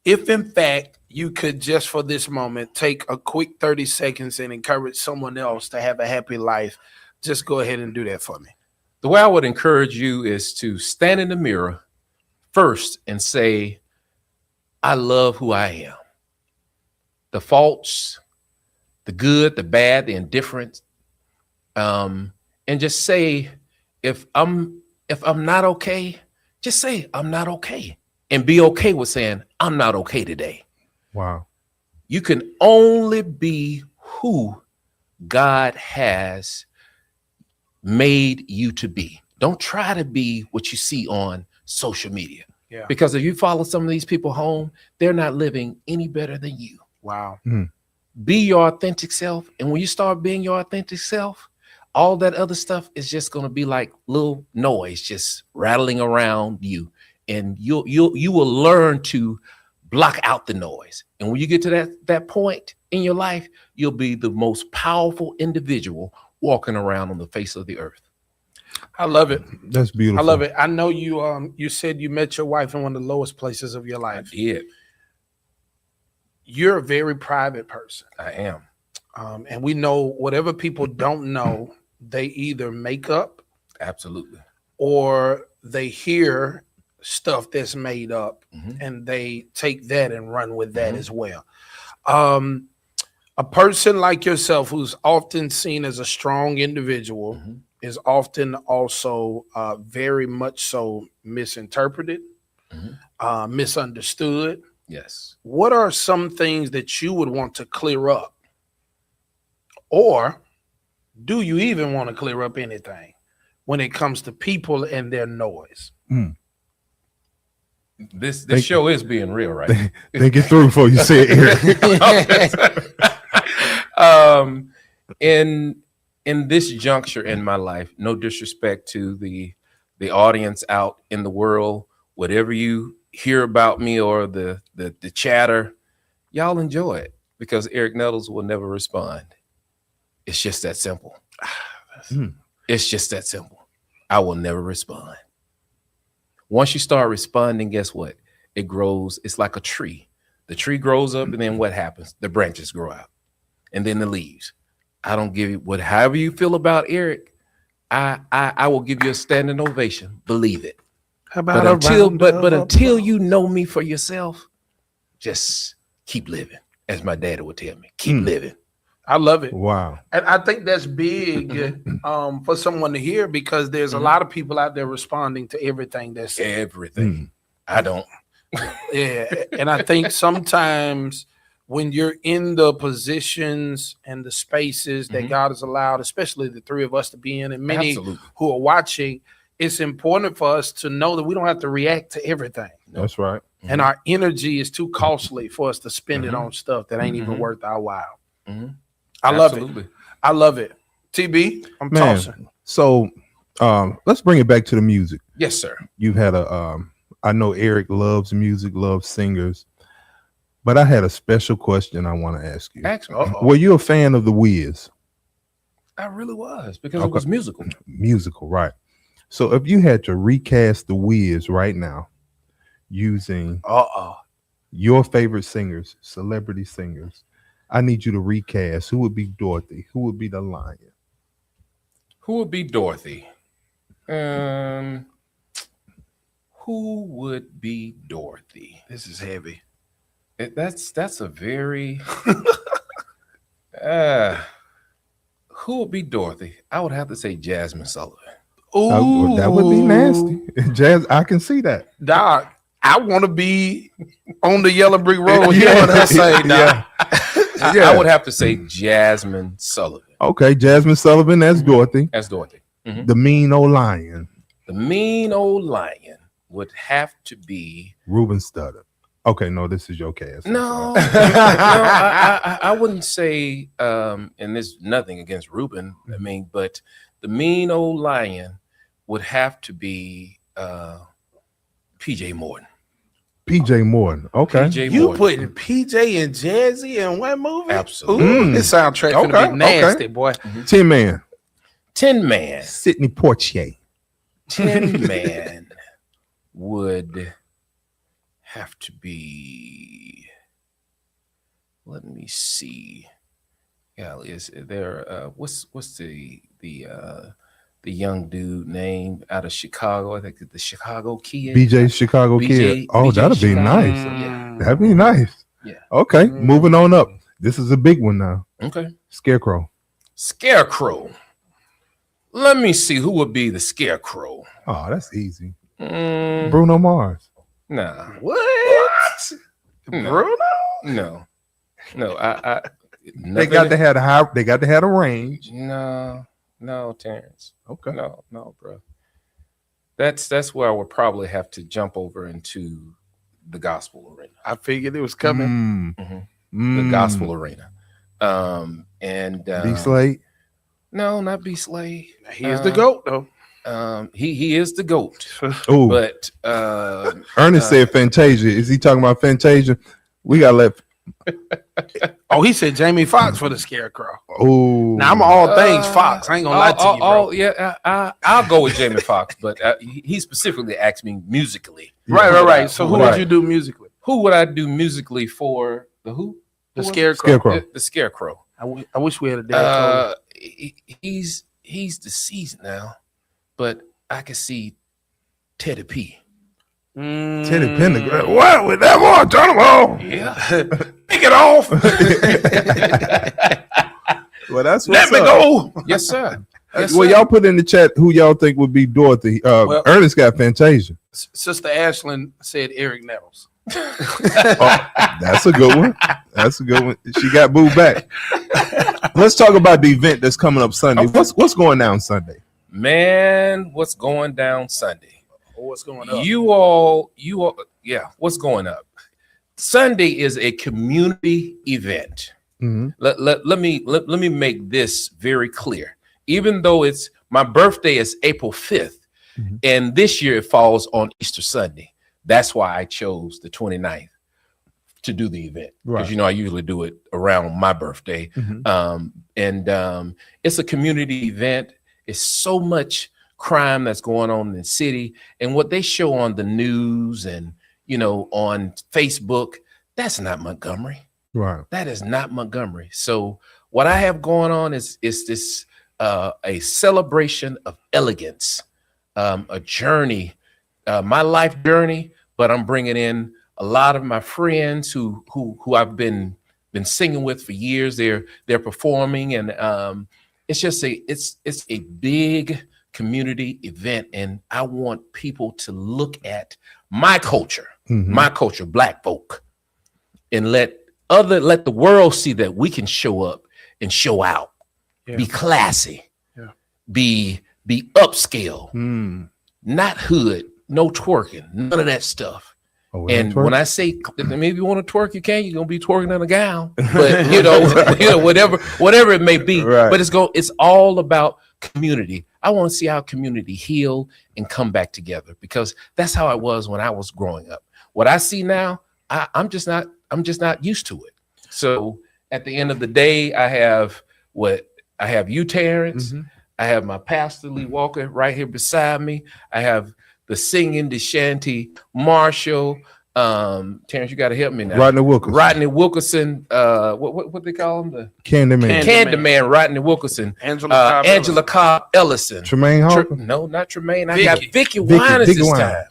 If in fact you could just for this moment take a quick 30 seconds and encourage someone else to have a happy life, just go ahead and do that for me. The way I would encourage you is to stand in the mirror first and say, I love who I am. The faults, the good, the bad, the indifferent. And just say, if I'm not okay, just say I'm not okay. And be okay with saying I'm not okay today. Wow. You can only be who God has made you to be. Don't try to be what you see on social media. Yeah. Because if you follow some of these people home, they're not living any better than you. Wow. Be your authentic self. And when you start being your authentic self, all that other stuff is just going to be like little noise just rattling around you. And you will learn to block out the noise. And when you get to that point in your life, you'll be the most powerful individual walking around on the face of the earth. I love it. That's beautiful. I love it. I know you said you met your wife in one of the lowest places of your I life. did. You're a very private person. I am. And we know whatever people don't know, they either make up Absolutely. or they hear stuff that's made up Mhm. and they take that and run with that Mhm. as well. A person like yourself who's often seen as a strong individual Mhm. is often also very much so misinterpreted, misunderstood. Yes. What are some things that you would want to clear up? Or do you even want to clear up anything when it comes to people and their noise? This show is being real, right? Think it through before you say it, Eric. In this juncture in my life, no disrespect to the audience out in the world, whatever you hear about me or the chatter, y'all enjoy it because Eric Nettles will never respond. It's just that simple. It's just that simple. I will never respond. Once you start responding, guess what? It grows. It's like a tree. The tree grows up, and then what happens? The branches grow out, and then the leaves. I don't give you however you feel about Eric. I will give you a standing ovation. Believe it. How about but until you know me for yourself, just keep living, as my daddy would tell me. Keep living. I love it. Wow. And I think that's big for someone to hear because there's a lot of people out there responding to everything that's everything. I don't. Yeah. And I think sometimes when you're in the positions and the spaces that God has allowed, especially the three of us to be in, and many who are watching, it's important for us to know that we don't have to react to everything. That's right. And our energy is too costly for us to spend it on stuff that ain't even worth our while. I love it. I love it. TB, I'm tossing. So let's bring it back to the music. Yes, sir. You've had I know Eric loves music, loves singers, but I had a special question I want to ask you. Ask me. Were you a fan of The Wiz? I really was because it was musical. Musical, right. So if you had to recast The Wiz right now using your favorite singers, celebrity singers, I need you to recast. Who would be Dorothy? Who would be the lion? Who would be Dorothy? Who would be Dorothy? This is heavy. That's a very who would be Dorothy? I would have to say Jasmine Sullivan. Ooh, that would be nasty. Jazz, I can see that. Doc, I want to be on the yellow brick road. You know what I say, Doc? I would have to say Jasmine Sullivan. Okay, Jasmine Sullivan, that's Dorothy. That's Dorothy. The mean old lion. The mean old lion would have to be Ruben Studdard. Okay, no, this is your cast. No, I wouldn't say, and there's nothing against Ruben. I mean, but the mean old lion would have to be PJ Morton. PJ Morton. Okay. PJ You Morton. putting PJ and Jazzy in one movie? Absolutely. Ooh, this soundtrack gonna be nasty, boy. Tin Man. Tin Man. Sidney Poitier. Tin Man would have to be. Let me see. Yeah, is there? What's the young dude name out of Chicago? I think the Chicago Kid. BJ Chicago Kid. Oh, that'd be nice. Yeah. That'd be nice. Yeah. Okay, moving on up. This is a big one now. Okay. Scarecrow. Scarecrow. Let me see who would be the Scarecrow. Oh, that's easy. Bruno Mars. Nah. What? No. Bruno? No. I they got to have a range. No, Terrence. Okay. No, bro. That's where I would probably have to jump over into the gospel arena. I figured it was coming. The gospel arena. And B Slade. No, not B Slade. He is the GOAT, though. He is the GOAT. Oh, but Ernest said Fantasia. Is he talking about Fantasia? We gotta let. Oh, he said Jamie Foxx for the Scarecrow. Oh, now I'm all things Fox. I ain't gonna lie to you, bro. Yeah, I'll go with Jamie Foxx, but he specifically asked me musically. Right. So who would you do musically? Who would I do musically for the who? The Scarecrow. The Scarecrow. I wish we had a dad. He's deceased now, but I could see Teddy P. Teddy Pendergrass. What with that one? Turn him on. Yeah. Pick it off. Well, that's Let me go. Yes, sir. Well, y'all put in the chat who y'all think would be Dorothy. Ernest got Fantasia. Sister Ashlyn said Eric Nettles. That's a good one. She got booed back. Let's talk about the event that's coming up Sunday. Okay. What's going down Sunday? Man, what's going down Sunday? or what's going up? You all, yeah, what's going up? Sunday is a community event. Let me make this very clear. Even though it's my birthday is April 5th, and this year it falls on Easter Sunday. That's why I chose the 29th to do the event. Because I usually do it around my birthday. It's a community event. It's so much crime that's going on in the city, and what they show on the news and on Facebook, that's not Montgomery. Right. That is not Montgomery. So what I have going on is this a celebration of elegance, a journey, my life journey, but I'm bringing in a lot of my friends who I've been singing with for years. They're performing, and it's just it's a big community event, and I want people to look at my culture, Black folk, and let the world see that we can show up and show out, be classy, be upscale, not hood, no twerking, none of that stuff. And when I say maybe you want to twerk, you can. You're gonna be twerking in a gown, but whatever it may be. Right. But it's all about community. I want to see our community heal and come back together, because that's how it was when I was growing up. What I see now, I'm just not used to it. So at the end of the day, I have you, Terrence. I have my pastor Lee Walker right here beside me. I have the singing DeShanty Marshall. Terrence, you got to help me now. Rodney Wilkerson. What they call him? The Candyman. Rodney Wilkerson. Angela Cobb Ellison. Tremaine Hawker? No, not Tremaine. I got Vicky Winans this time.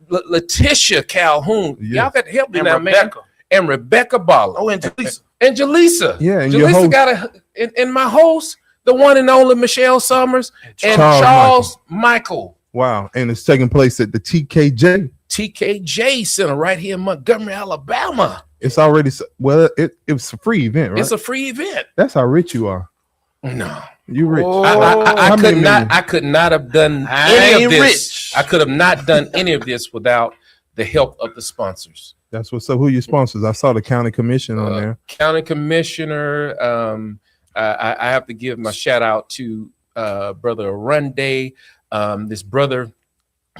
Letitia Calhoun. Y'all got to help me now, man. And Rebecca Balla. Oh, and Jaleesa. And Jaleesa. Yeah, and Jaleesa got and my host, the one and only Michelle Summers, and Charles Michael. Wow, and it's taking place at the TKJ Center right here in Montgomery, Alabama. It's already it was a free event, right? It's a free event. That's how rich you are. No, you rich. I could not have done any of this. I could have not done any of this without the help of the sponsors. That's what's up. Who are your sponsors? I saw the county commission on there. County commissioner. I have to give my shout out to Brother Arunde. This brother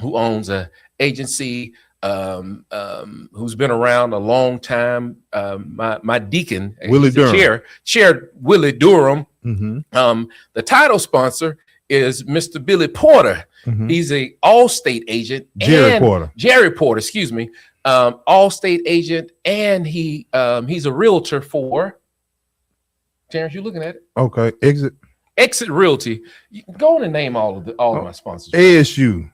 who owns a agency, who's been around a long time. My deacon, Willie Durham. Chair Willie Durham. The title sponsor is Mr. Billy Porter. He's a Allstate agent. Jerry Porter, excuse me. Allstate agent, and he's a realtor for. Terrence, you looking at it? Okay, Exit Realty. You can go on and name all of my sponsors. ASU,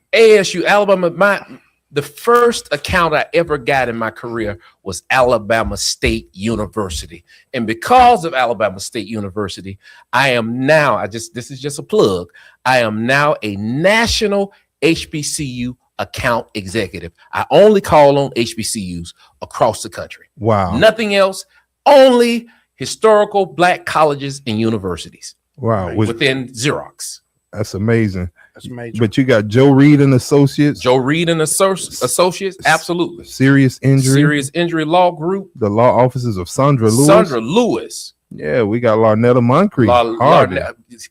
Alabama. The first account I ever got in my career was Alabama State University, and because of Alabama State University, I am now. This is just a plug. I am now a national HBCU account executive. I only call on HBCUs across the country. Wow. Nothing else. Only historical Black colleges and universities. Wow. Within Xerox. That's amazing. That's major. But you got Joe Reed and Associates. Associates, absolutely. Serious injury law group. The law offices of Sandra Lewis. Yeah, we got Larnetta Moncrief.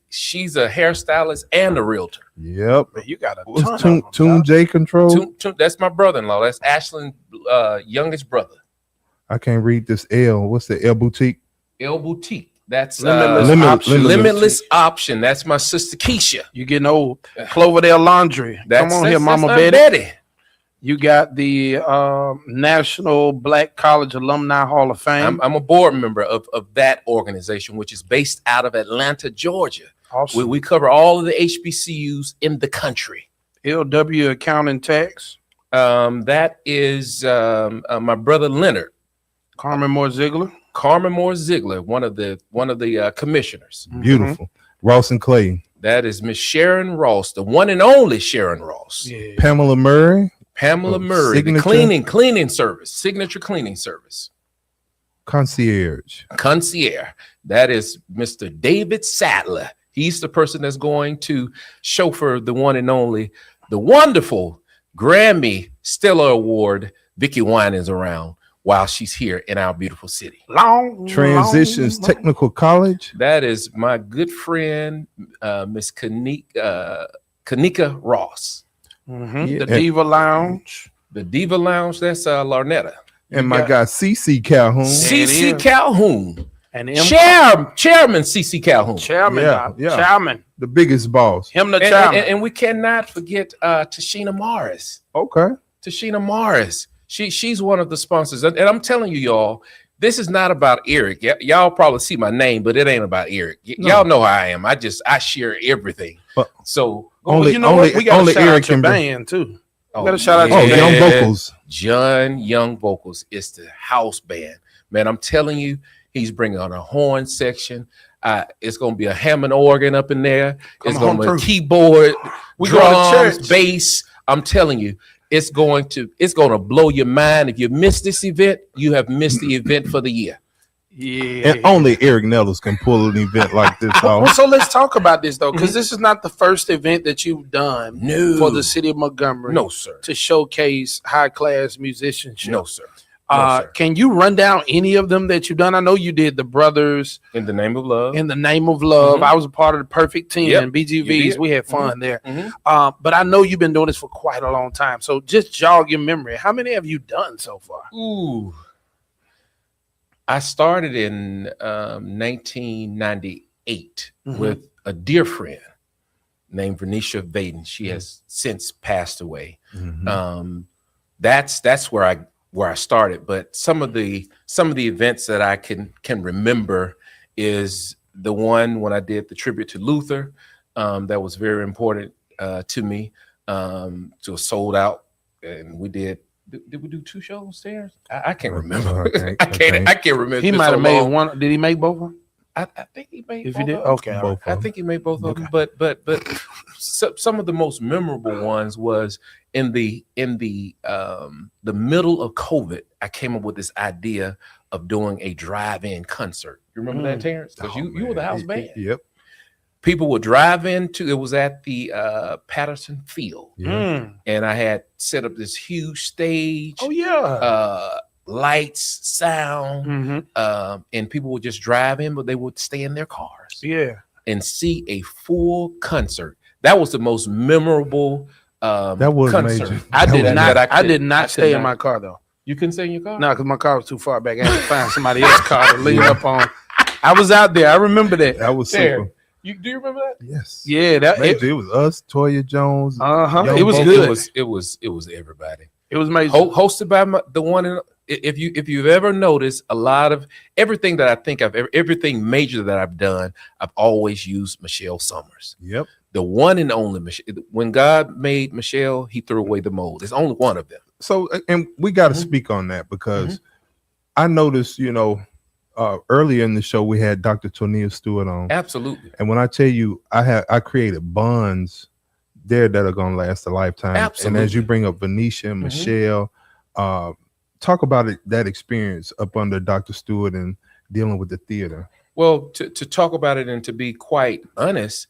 She's a hairstylist and a realtor. Yep. Man, you got a ton Tune J Control. That's my brother-in-law. That's Ashlyn's youngest brother. I can't read this L. What's the L Boutique? L Boutique. That's Limitless Option. That's my sister Keisha. You getting old. Cloverdale Laundry. Come on here, Mama Betty. You got the National Black College Alumni Hall of Fame. I'm a board member of that organization, which is based out of Atlanta, Georgia. Awesome. We cover all of the HBCUs in the country. LW Accounting Tax. That is my brother Leonard. Carmen Moore Ziegler, one of the commissioners. Beautiful. Ross and Clay. That is Miss Sharon Ross, the one and only Sharon Ross. Yeah. Pamela Murray, the cleaning service, signature cleaning service. Concierge. That is Mr. David Sadler. He's the person that's going to chauffeur the one and only, the wonderful Grammy Stellar Award, Vicki Winans around while she's here in our beautiful city. Transitions Technical College. That is my good friend, Miss Kanika Ross. The Diva Lounge. The Diva Lounge, that's Larnetta. And my guy, CC Calhoun. CC Calhoun. And Chairman CC Calhoun. Chairman. The biggest boss. Him the chairman. And we cannot forget Tashina Morris. Okay. Tashina Morris. She's one of the sponsors. And I'm telling you, y'all, this is not about Eric. Y'all probably see my name, but it ain't about Eric. Y'all know how I am. I share everything. So we got to shout out your band too. Oh, got to shout out your Young Vocals. John Young Vocals is the house band. Man, I'm telling you, he's bringing on a horn section. It's going to be a Hammond organ up in there. It's going to be a keyboard, drums, bass. I'm telling you, it's going to blow your mind. If you miss this event, you have missed the event for the year. Yeah. And only Eric Nettles can pull an event like this off. Well, so let's talk about this though, because this is not the first event that you've done for the city of Montgomery. No, sir. To showcase high class musicianship. No, sir. Can you run down any of them that you've done? I know you did the Brothers In the Name of Love. In the Name of Love. I was a part of the Perfect 10, BGVs. We had fun there. But I know you've been doing this for quite a long time. So just jog your memory. How many have you done so far? Ooh. I started in 1998 with a dear friend named Venetia Vaden. She has since passed away. That's where I started. But some of the events that I can remember is the one when I did the tribute to Luther. That was very important to me. To a sold out, and we did we do 2 shows there? I can't remember. I can't remember. He might have made one. Did he make both of them? I think he made. If both you did, of them. okay. I think he made both of them. But some of the most memorable ones was in the middle of COVID. I came up with this idea of doing a drive-in concert. You remember that, Terrence? Because you were the house band. Yep. People would drive into. It was at the Patterson Field, Yeah. and I had set up this huge stage. Oh yeah. Lights, sound, and people would just drive in, but they would stay in their cars. Yeah. And see a full concert. That was the most memorable That was concert. major. I did not stay in my car though. You couldn't stay in your car? No, because my car was too far back. I had to find somebody else's car to lean up on. I was out there. I remember that. That was There. super. Do you remember that? Yes. Yeah, Major. It was us, Toya Jones. It was Young good. It was everybody. It was major. Hosted by the one in, if you've ever noticed, a lot of everything that I think everything major that I've done, I've always used Michelle Summers. Yep. The one and only Michelle. When God made Michelle, he threw away the mold. There's only one of them. So, and we got to speak on that because I noticed, earlier in the show we had Dr. Tonia Stewart on. Absolutely. And when I tell you, I created bonds there that are going to last a lifetime. Absolutely. And as you bring up Venetia and Michelle, talk about that experience up under Dr. Stewart and dealing with the theater. Well, to talk about it and to be quite honest,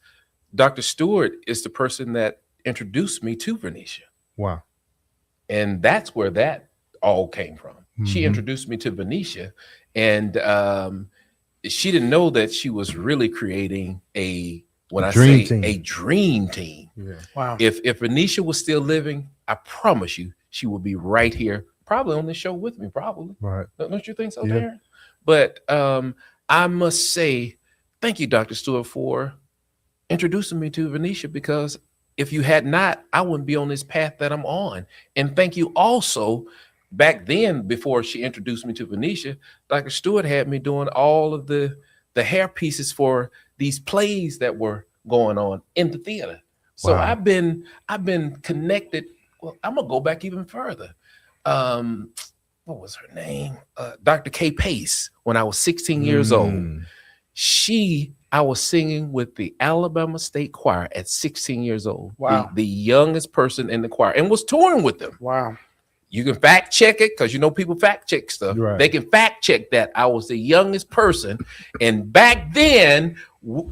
Dr. Stewart is the person that introduced me to Venetia. Wow. And that's where that all came from. She introduced me to Venetia, and she didn't know that she was really creating a dream team. Yeah. Wow. If Venetia was still living, I promise you, she would be right here, probably on this show with me, probably. Right. Don't you think so, Yeah. Darren? But I must say, thank you, Dr. Stewart, for introducing me to Venetia, because if you had not, I wouldn't be on this path that I'm on. And thank you also, back then, before she introduced me to Venetia, Dr. Stewart had me doing all of the hair pieces for these plays that were going on in the theater. So Wow. I've been connected. Well, I'm gonna go back even further. What was her name? Dr. K. Pace. When I was 16 years old, I was singing with the Alabama State Choir at 16 years old. Wow. The youngest person in the choir, and was touring with them. Wow. You can fact check it, because people fact check stuff. Right. They can fact check that. I was the youngest person. And back then,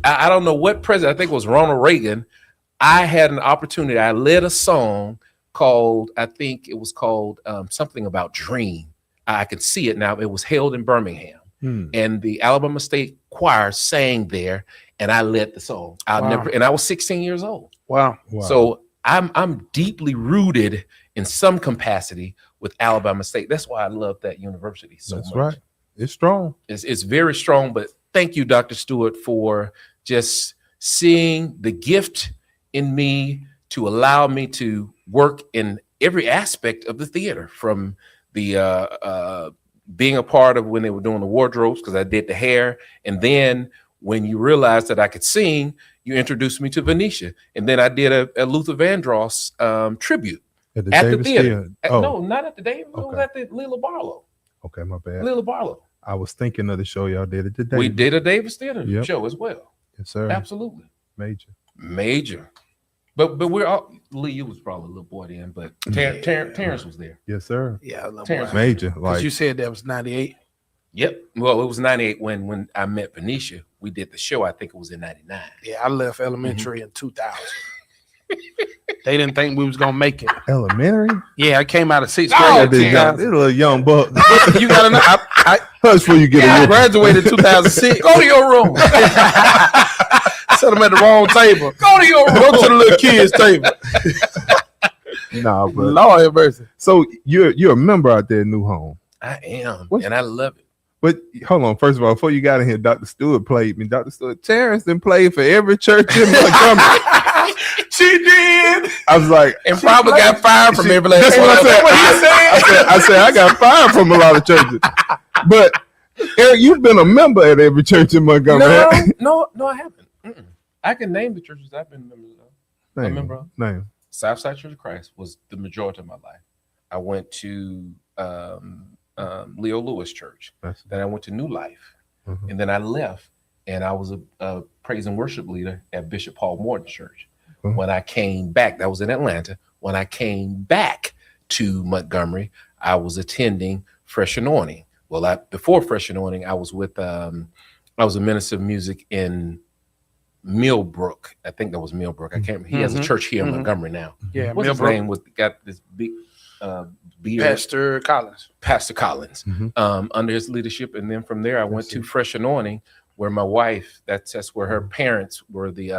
I don't know what president, I think it was Ronald Reagan. I had an opportunity. I led a song called, I think it was called something about Dream. I could see it now. It was held in Birmingham. And the Alabama State Choir sang there, and I led the song. And I was 16 years old. Wow. So I'm deeply rooted in some capacity with Alabama State. That's why I love that university so much. That's right. It's strong. It's very strong. But thank you, Dr. Stewart, for just seeing the gift in me to allow me to work in every aspect of the theater, from the being a part of when they were doing the wardrobes, because I did the hair. And then when you realized that I could sing, you introduced me to Venetia. And then I did a Luther Vandross tribute At the at Davis the theater. Theater? No, not at the Davis. It was Okay. at the Lila Barlow. Okay, my bad. Lila Barlow. I was thinking of the show y'all did at the Davis. We did a Davis Theater Yep. show as well. Yes, sir. Absolutely. Major. But we're all, Lee, you was probably a little boy then, but Terrence was there. Yes, sir. Yeah, I love Terrence. it. Major. Because Like you said that was 98. Yep. Well, it was 98 when I met Venetia. We did the show. I think it was in 99. Yeah, I left elementary in 2000. They didn't think we was gonna make it. elementary. Yeah, I came out of sixth Oh, grade. This in young, 2000. this little young buck. You gotta know. I Hush before you get a whooping. graduated 2006. Go to your room. Set them at the wrong table. Go to your room. Go to the little kids' table. Nah, but Lord have mercy. so you're a member out there at New Home. I am, What's- and I love it. But hold on, first of all, before you got in here, Dr. Stewart played me. Dr. Stewart, Terrence didn't play for every church in Montgomery. She did, I was like, and probably got fired from every that's what I said. What he said. I said I got fired from a lot of churches. But Eric, you've been a member at every church in Montgomery. No, I haven't. Mm-mm. I can name the churches I've been members of. Name, member of. name. Southside Church of Christ was the majority of my life. I went to Leo Lewis Church. That's- Then I went to New Life, Mhm. and then I left, and I was a praise and worship leader at Bishop Paul Morton Church. Mhm. When I came back, that was in Atlanta. When I came back to Montgomery, I was attending Fresh Anointing. Well, before Fresh Anointing, I was with I was a minister of music in Millbrook. I think that was Millbrook. I can't. He has a Mhm. church here in Mhm. Montgomery now. Yeah, What's his Millbrook. name? Got this big beard. Pastor Collins. Pastor Collins, Mhm. under his leadership. And then from there, I went to Fresh Anointing, where my wife, that's where her parents were the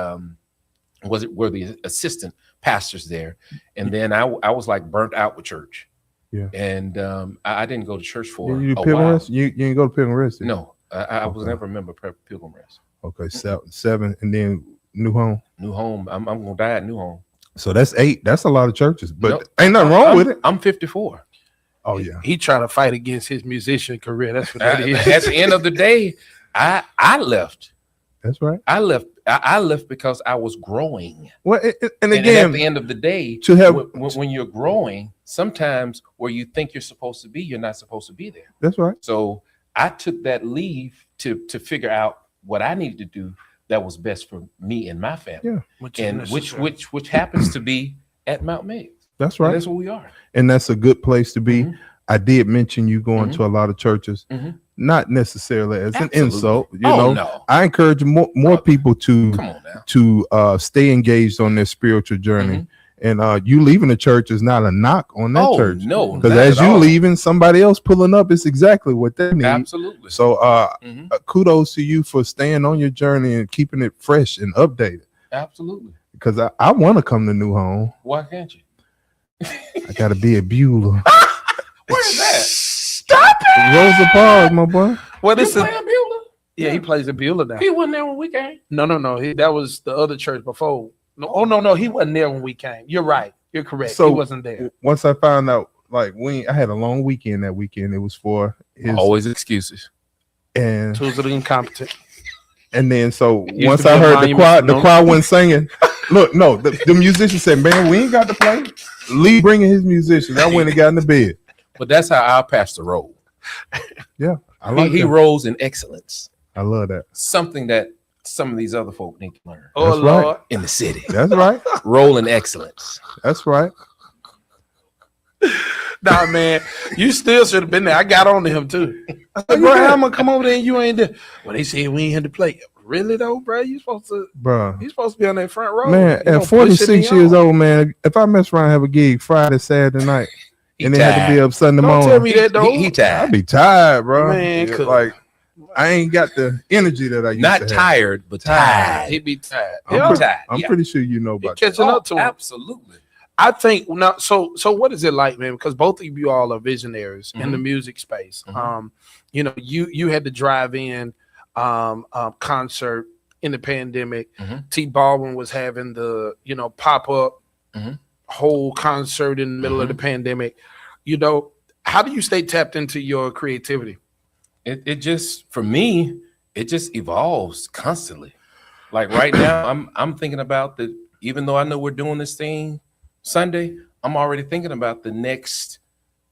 assistant pastors there. And then I was like burnt out with church. Yeah. And I didn't go to church for You a Pilgrim while. Rest? You didn't go to Pilgrim Rest? did you? No, I was Okay. never a member of Pilgrim Rest. Okay, seven, and then New Home. New Home, I'm gonna die at New Home. So that's 8. That's a lot of churches, but Nope. ain't nothing wrong with it. I'm 54. Oh yeah, He trying to fight against his musician career. That's what that is. At the end of the day, I left. that's right. I left because I was growing. Well, and And at again, the end of the day, to have- when you're growing, sometimes where you think you're supposed to be, you're not supposed to be there. that's right. So I took that leave to figure out what I needed to do that was best for me and my family. Yeah. And which happens to be at Mount Meigs. That's And right. that's where we are. And that's a good place to be. Mhm. I did mention you going Mhm. to a lot of churches, Mhm. not necessarily as Absolutely. an insult. You Oh, know, no. I encourage more Oh, people to Come on now. stay engaged on their spiritual journey. Mhm. And you leaving the church is not a knock on that Oh, church. no. Because not as at you all. leaving, somebody else pulling up is exactly what they need. Absolutely. So Mhm. kudos to you for staying on your journey and keeping it fresh and updated. Absolutely. Because I want to come to New Home. Why can't you? I got to be at Beulah. Where is that? Stop it. Rosa Parks, my boy. What You is it? playing Beulah? Yeah, he plays in Beulah now. He wasn't there when we came. No. That was the other church before. No. He wasn't there when we came. You're right. You're correct. So he wasn't there. Once I found out, like I had a long weekend that weekend. It was for his Always excuses. and Tools of the incompetent. then so Used once to be I a heard monument, the choir wasn't singing. Look, no, the musician said, "Man, we ain't got to play." Lee bringing his musicians. I went and got in the bed. But that's how our pastor rolled. Yeah, I like He that. rolls in excellence. I love that. Something that some of these other folk need to learn Oh That's right. Lord. in the city. That's right. Roll in excellence. That's right. Nah, man, you still should have been there. I got on to him too. I said, bro, how I'm gonna come over there and you ain't there? Well, they said we ain't had to play. really though, bro? You supposed to be on that front row. Man, at 46 years old, man, if I mess around and have a gig Friday, Saturday night, and then have to be up Sunday morning, don't tell me that though. He tired. I'd be tired, bro. Man, yeah, like I ain't got the energy that I used to have. Not tired, but tired. He'd be tired. I'm pretty sure you know about catching up to him. Absolutely. I think now. So what is it like, man? Because both of you all are visionaries in the music space. You know, you had to drive in concert in the pandemic. T. Baldwin was having the pop up whole concert in the middle of the pandemic. You know, how do you stay tapped into your creativity? It just, for me, it just evolves constantly. Like right now, I'm thinking about even though I know we're doing this thing Sunday, I'm already thinking about the next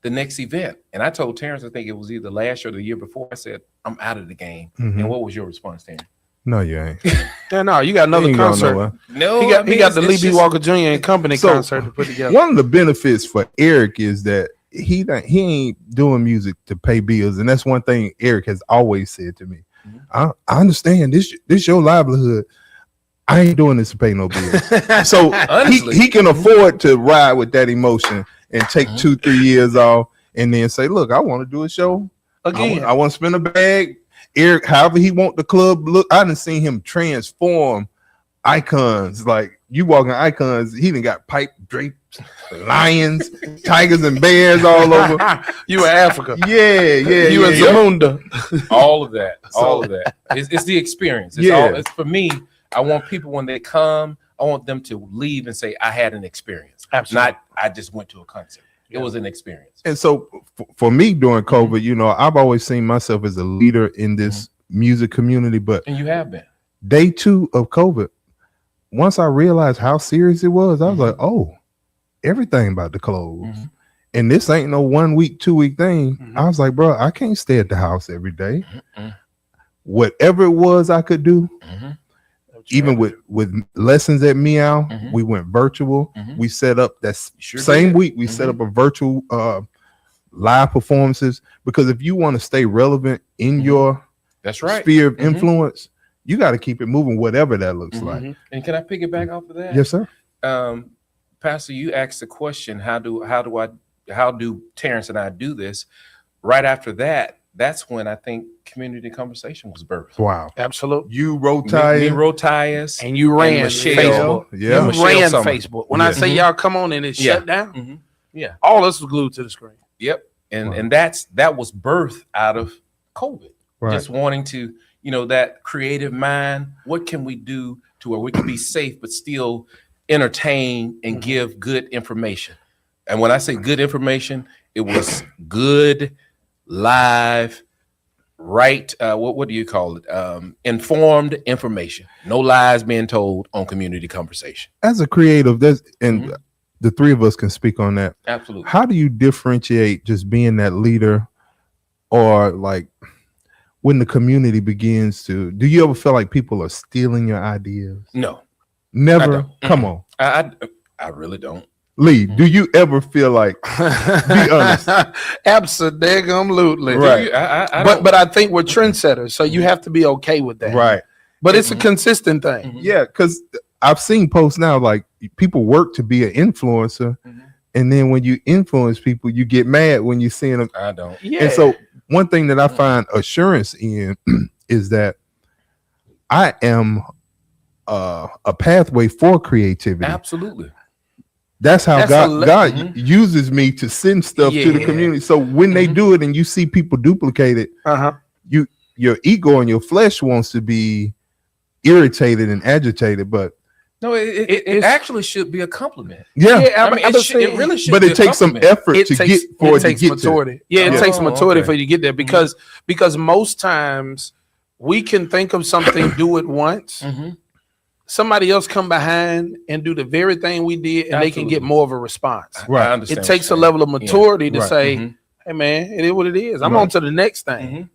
event. And I told Terrence, I think it was either last year or the year before, I said, I'm out of the game. And what was your response, Terrence? No, you ain't. No, you got another concert. No, he got the Lee B. Walker Jr. and Company concert to put together. One of the benefits for Eric is that he ain't doing music to pay bills, and that's one thing Eric has always said to me. I understand this your livelihood. I ain't doing this to pay no bills. So he can afford to ride with that emotion and take 2-3 years off, and then say, "Look, I want to do a show again. I want to spend a bag." Eric, however he want the club look, I done seen him transform icons. Like you walking icons, he done got pipe drapes, lions, tigers, and bears all over. You in Africa? Yeah. You in Zamunda? All of that. It's the experience. It's for me. I want people when they come, I want them to leave and say, "I had an experience." Absolutely. Not I just went to a concert. It was an experience. And so for me during COVID, I've always seen myself as a leader in this music community. But and you have been. Day 2 of COVID, once I realized how serious it was, I was like, oh, everything about to close. And this ain't no 1 week, 2 week thing. I was like, bro, I can't stay at the house every day. Whatever it was I could do, even with lessons at Meow, we went virtual. We set up that same week. We set up a virtual live performances, because if you want to stay relevant in your sphere of influence, you got to keep it moving, whatever that looks like. And can I pick it back off of that? Yes, sir. Pastor, you asked the question, how do Terrence and I do this? Right after that, that's when I think Community Conversation was birthed. Wow. Absolutely. You wrote Tyus. And you ran Facebook. Yeah. You ran Facebook. When I say y'all come on and it shut down, all this was glued to the screen. Yep. And that was birthed out of COVID. Right. Just wanting to, that creative mind, what can we do to where we can be safe but still entertain and give good information? And when I say good information, it was good, live, right, what do you call it? Informed information. No lies being told on Community Conversation. As a creative, the three of us can speak on that. Absolutely. How do you differentiate just being that leader, or like when the community begins to, do you ever feel like people are stealing your ideas? No. Never? Come on. I really don't. Lee, do you ever feel like, be honest? Absolutely. Right. But I think we're trendsetters, so you have to be okay with that. Right. But it's a consistent thing. Yeah, because I've seen posts now, like people work to be an influencer, and then when you influence people, you get mad when you see them. I don't. Yeah. And so one thing that I find assurance in is that I am a pathway for creativity. Your That's how God uses me to send stuff to the community. So when they do it and you see people duplicate it, your ego and your flesh wants to be irritated and agitated, but no, it actually should be a compliment. It really should. But it takes some effort to get maturity. It takes maturity for you to get there, because most times we can think of something, do it once. Somebody else come behind and do the very thing we did, and they can get more of a response. Right. I understand. It takes a level of maturity to say, hey man, it is what it is. I'm on to the next thing.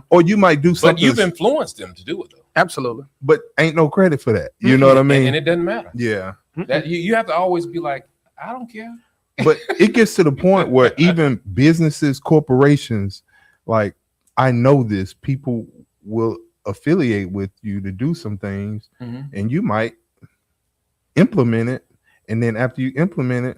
Or you might do something. But you've influenced them to do it though. Absolutely. But ain't no credit for that. You know what I mean? And it doesn't matter. Yeah. That you have to always be like, I don't care. But it gets to the point where even businesses, corporations, like, I know this, people will affiliate with you to do some things, Mhm. and you might implement it, and then after you implement it,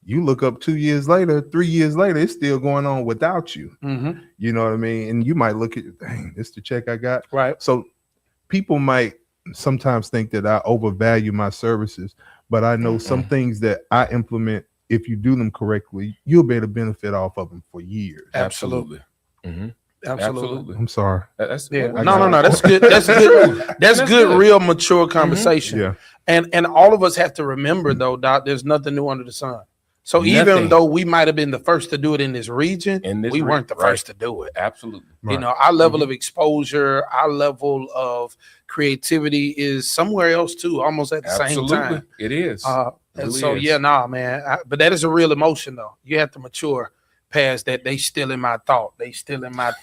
you look up 2 years later, 3 years later, it's still going on without you. Mm-hmm. You know what I mean? And you might look at, dang, this the check I got. Right. So people might sometimes think that I overvalue my services, but I know some things that I implement, if you do them correctly, you'll be able to benefit off of them for years. Absolutely. Mhm. Absolutely. I'm sorry. That's Yeah. I No. got it. That's good. That's good. That's good. good. Real mature conversation. Yeah. And all of us have to remember though, Doc, there's nothing new under the sun. So even Nothing. though we might have been the first to do it in this region, we weren't the right. first to do it. Absolutely. You Right. know, our level of exposure, our level of creativity is somewhere else too, almost at the Absolutely. same time. It is. And really so, is. yeah, nah, man. But that is a real emotion, though. You have to mature past that. They still in my thought. They still in my,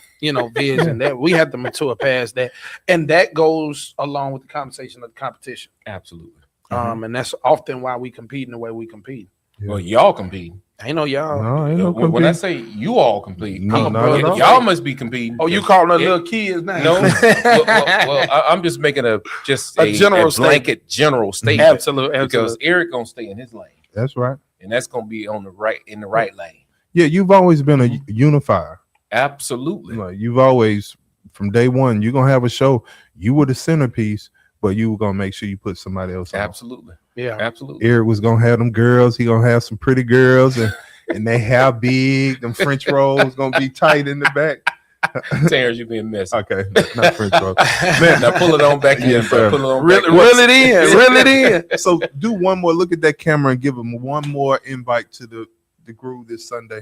vision. That we have to mature past that, and that goes along with the conversation of the competition. Absolutely. And that's often why we compete in the way we compete. Yeah. Well, y'all compete. Ain't no y'all. No, ain't no When I compete. say you all compete, No, I'm not at all. y'all must be competing. Oh, you calling us Yeah. little kids now? No. well, I'm just making a general blanket general statement. Absolutely. Because Eric gonna stay in his lane, That's right. and that's gonna be on the right lane. Yeah, you've always been a unifier. Absolutely. Like, you've always, from day one, you're gonna have a show. You were the centerpiece, but you were gonna make sure you put somebody else on. Absolutely. Yeah. Absolutely. Eric was gonna have them girls. He gonna have some pretty girls, and they hair big. Them French rolls gonna be tight in the back. Terrence, you being messy. Okay, not French rolls. Man, now pull it on back in. Yes, sir. Pull it on Reel back it in. Reel it in. So do one more. Look at that camera and give them one more invite to the groove this Sunday.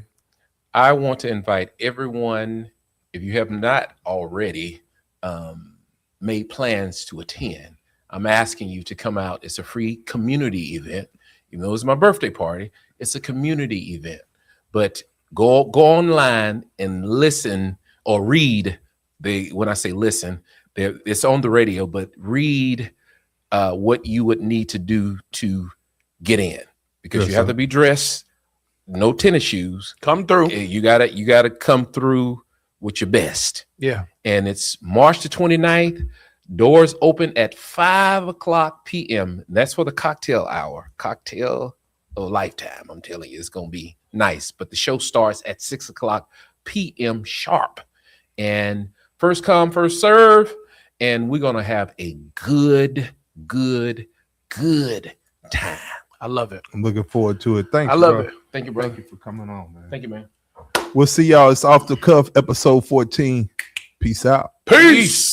I want to invite everyone, if you have not already made plans to attend, I'm asking you to come out. It's a free community event. Even though it's my birthday party, it's a community event. But go online and listen or read. When I say listen, it's on the radio, but read what you would need to do to get in, because Yes, you have sir. to be dressed, no tennis shoes. Come through. You gotta come through with your best. Yeah. And it's March the 29th. Doors open at 5:00 p.m. That's for the cocktail hour. Cocktail of a lifetime. I'm telling you, it's gonna be nice. But the show starts at 6:00 p.m. sharp. And first come, first serve. And we're gonna have a good time. I love it. I'm looking forward to it. Thank you. I love bro. it. Thank you, bro. Thank you for coming on, man. Thank you, man. We'll see y'all. It's Off the Cuff, episode 14. Peace out. Peace.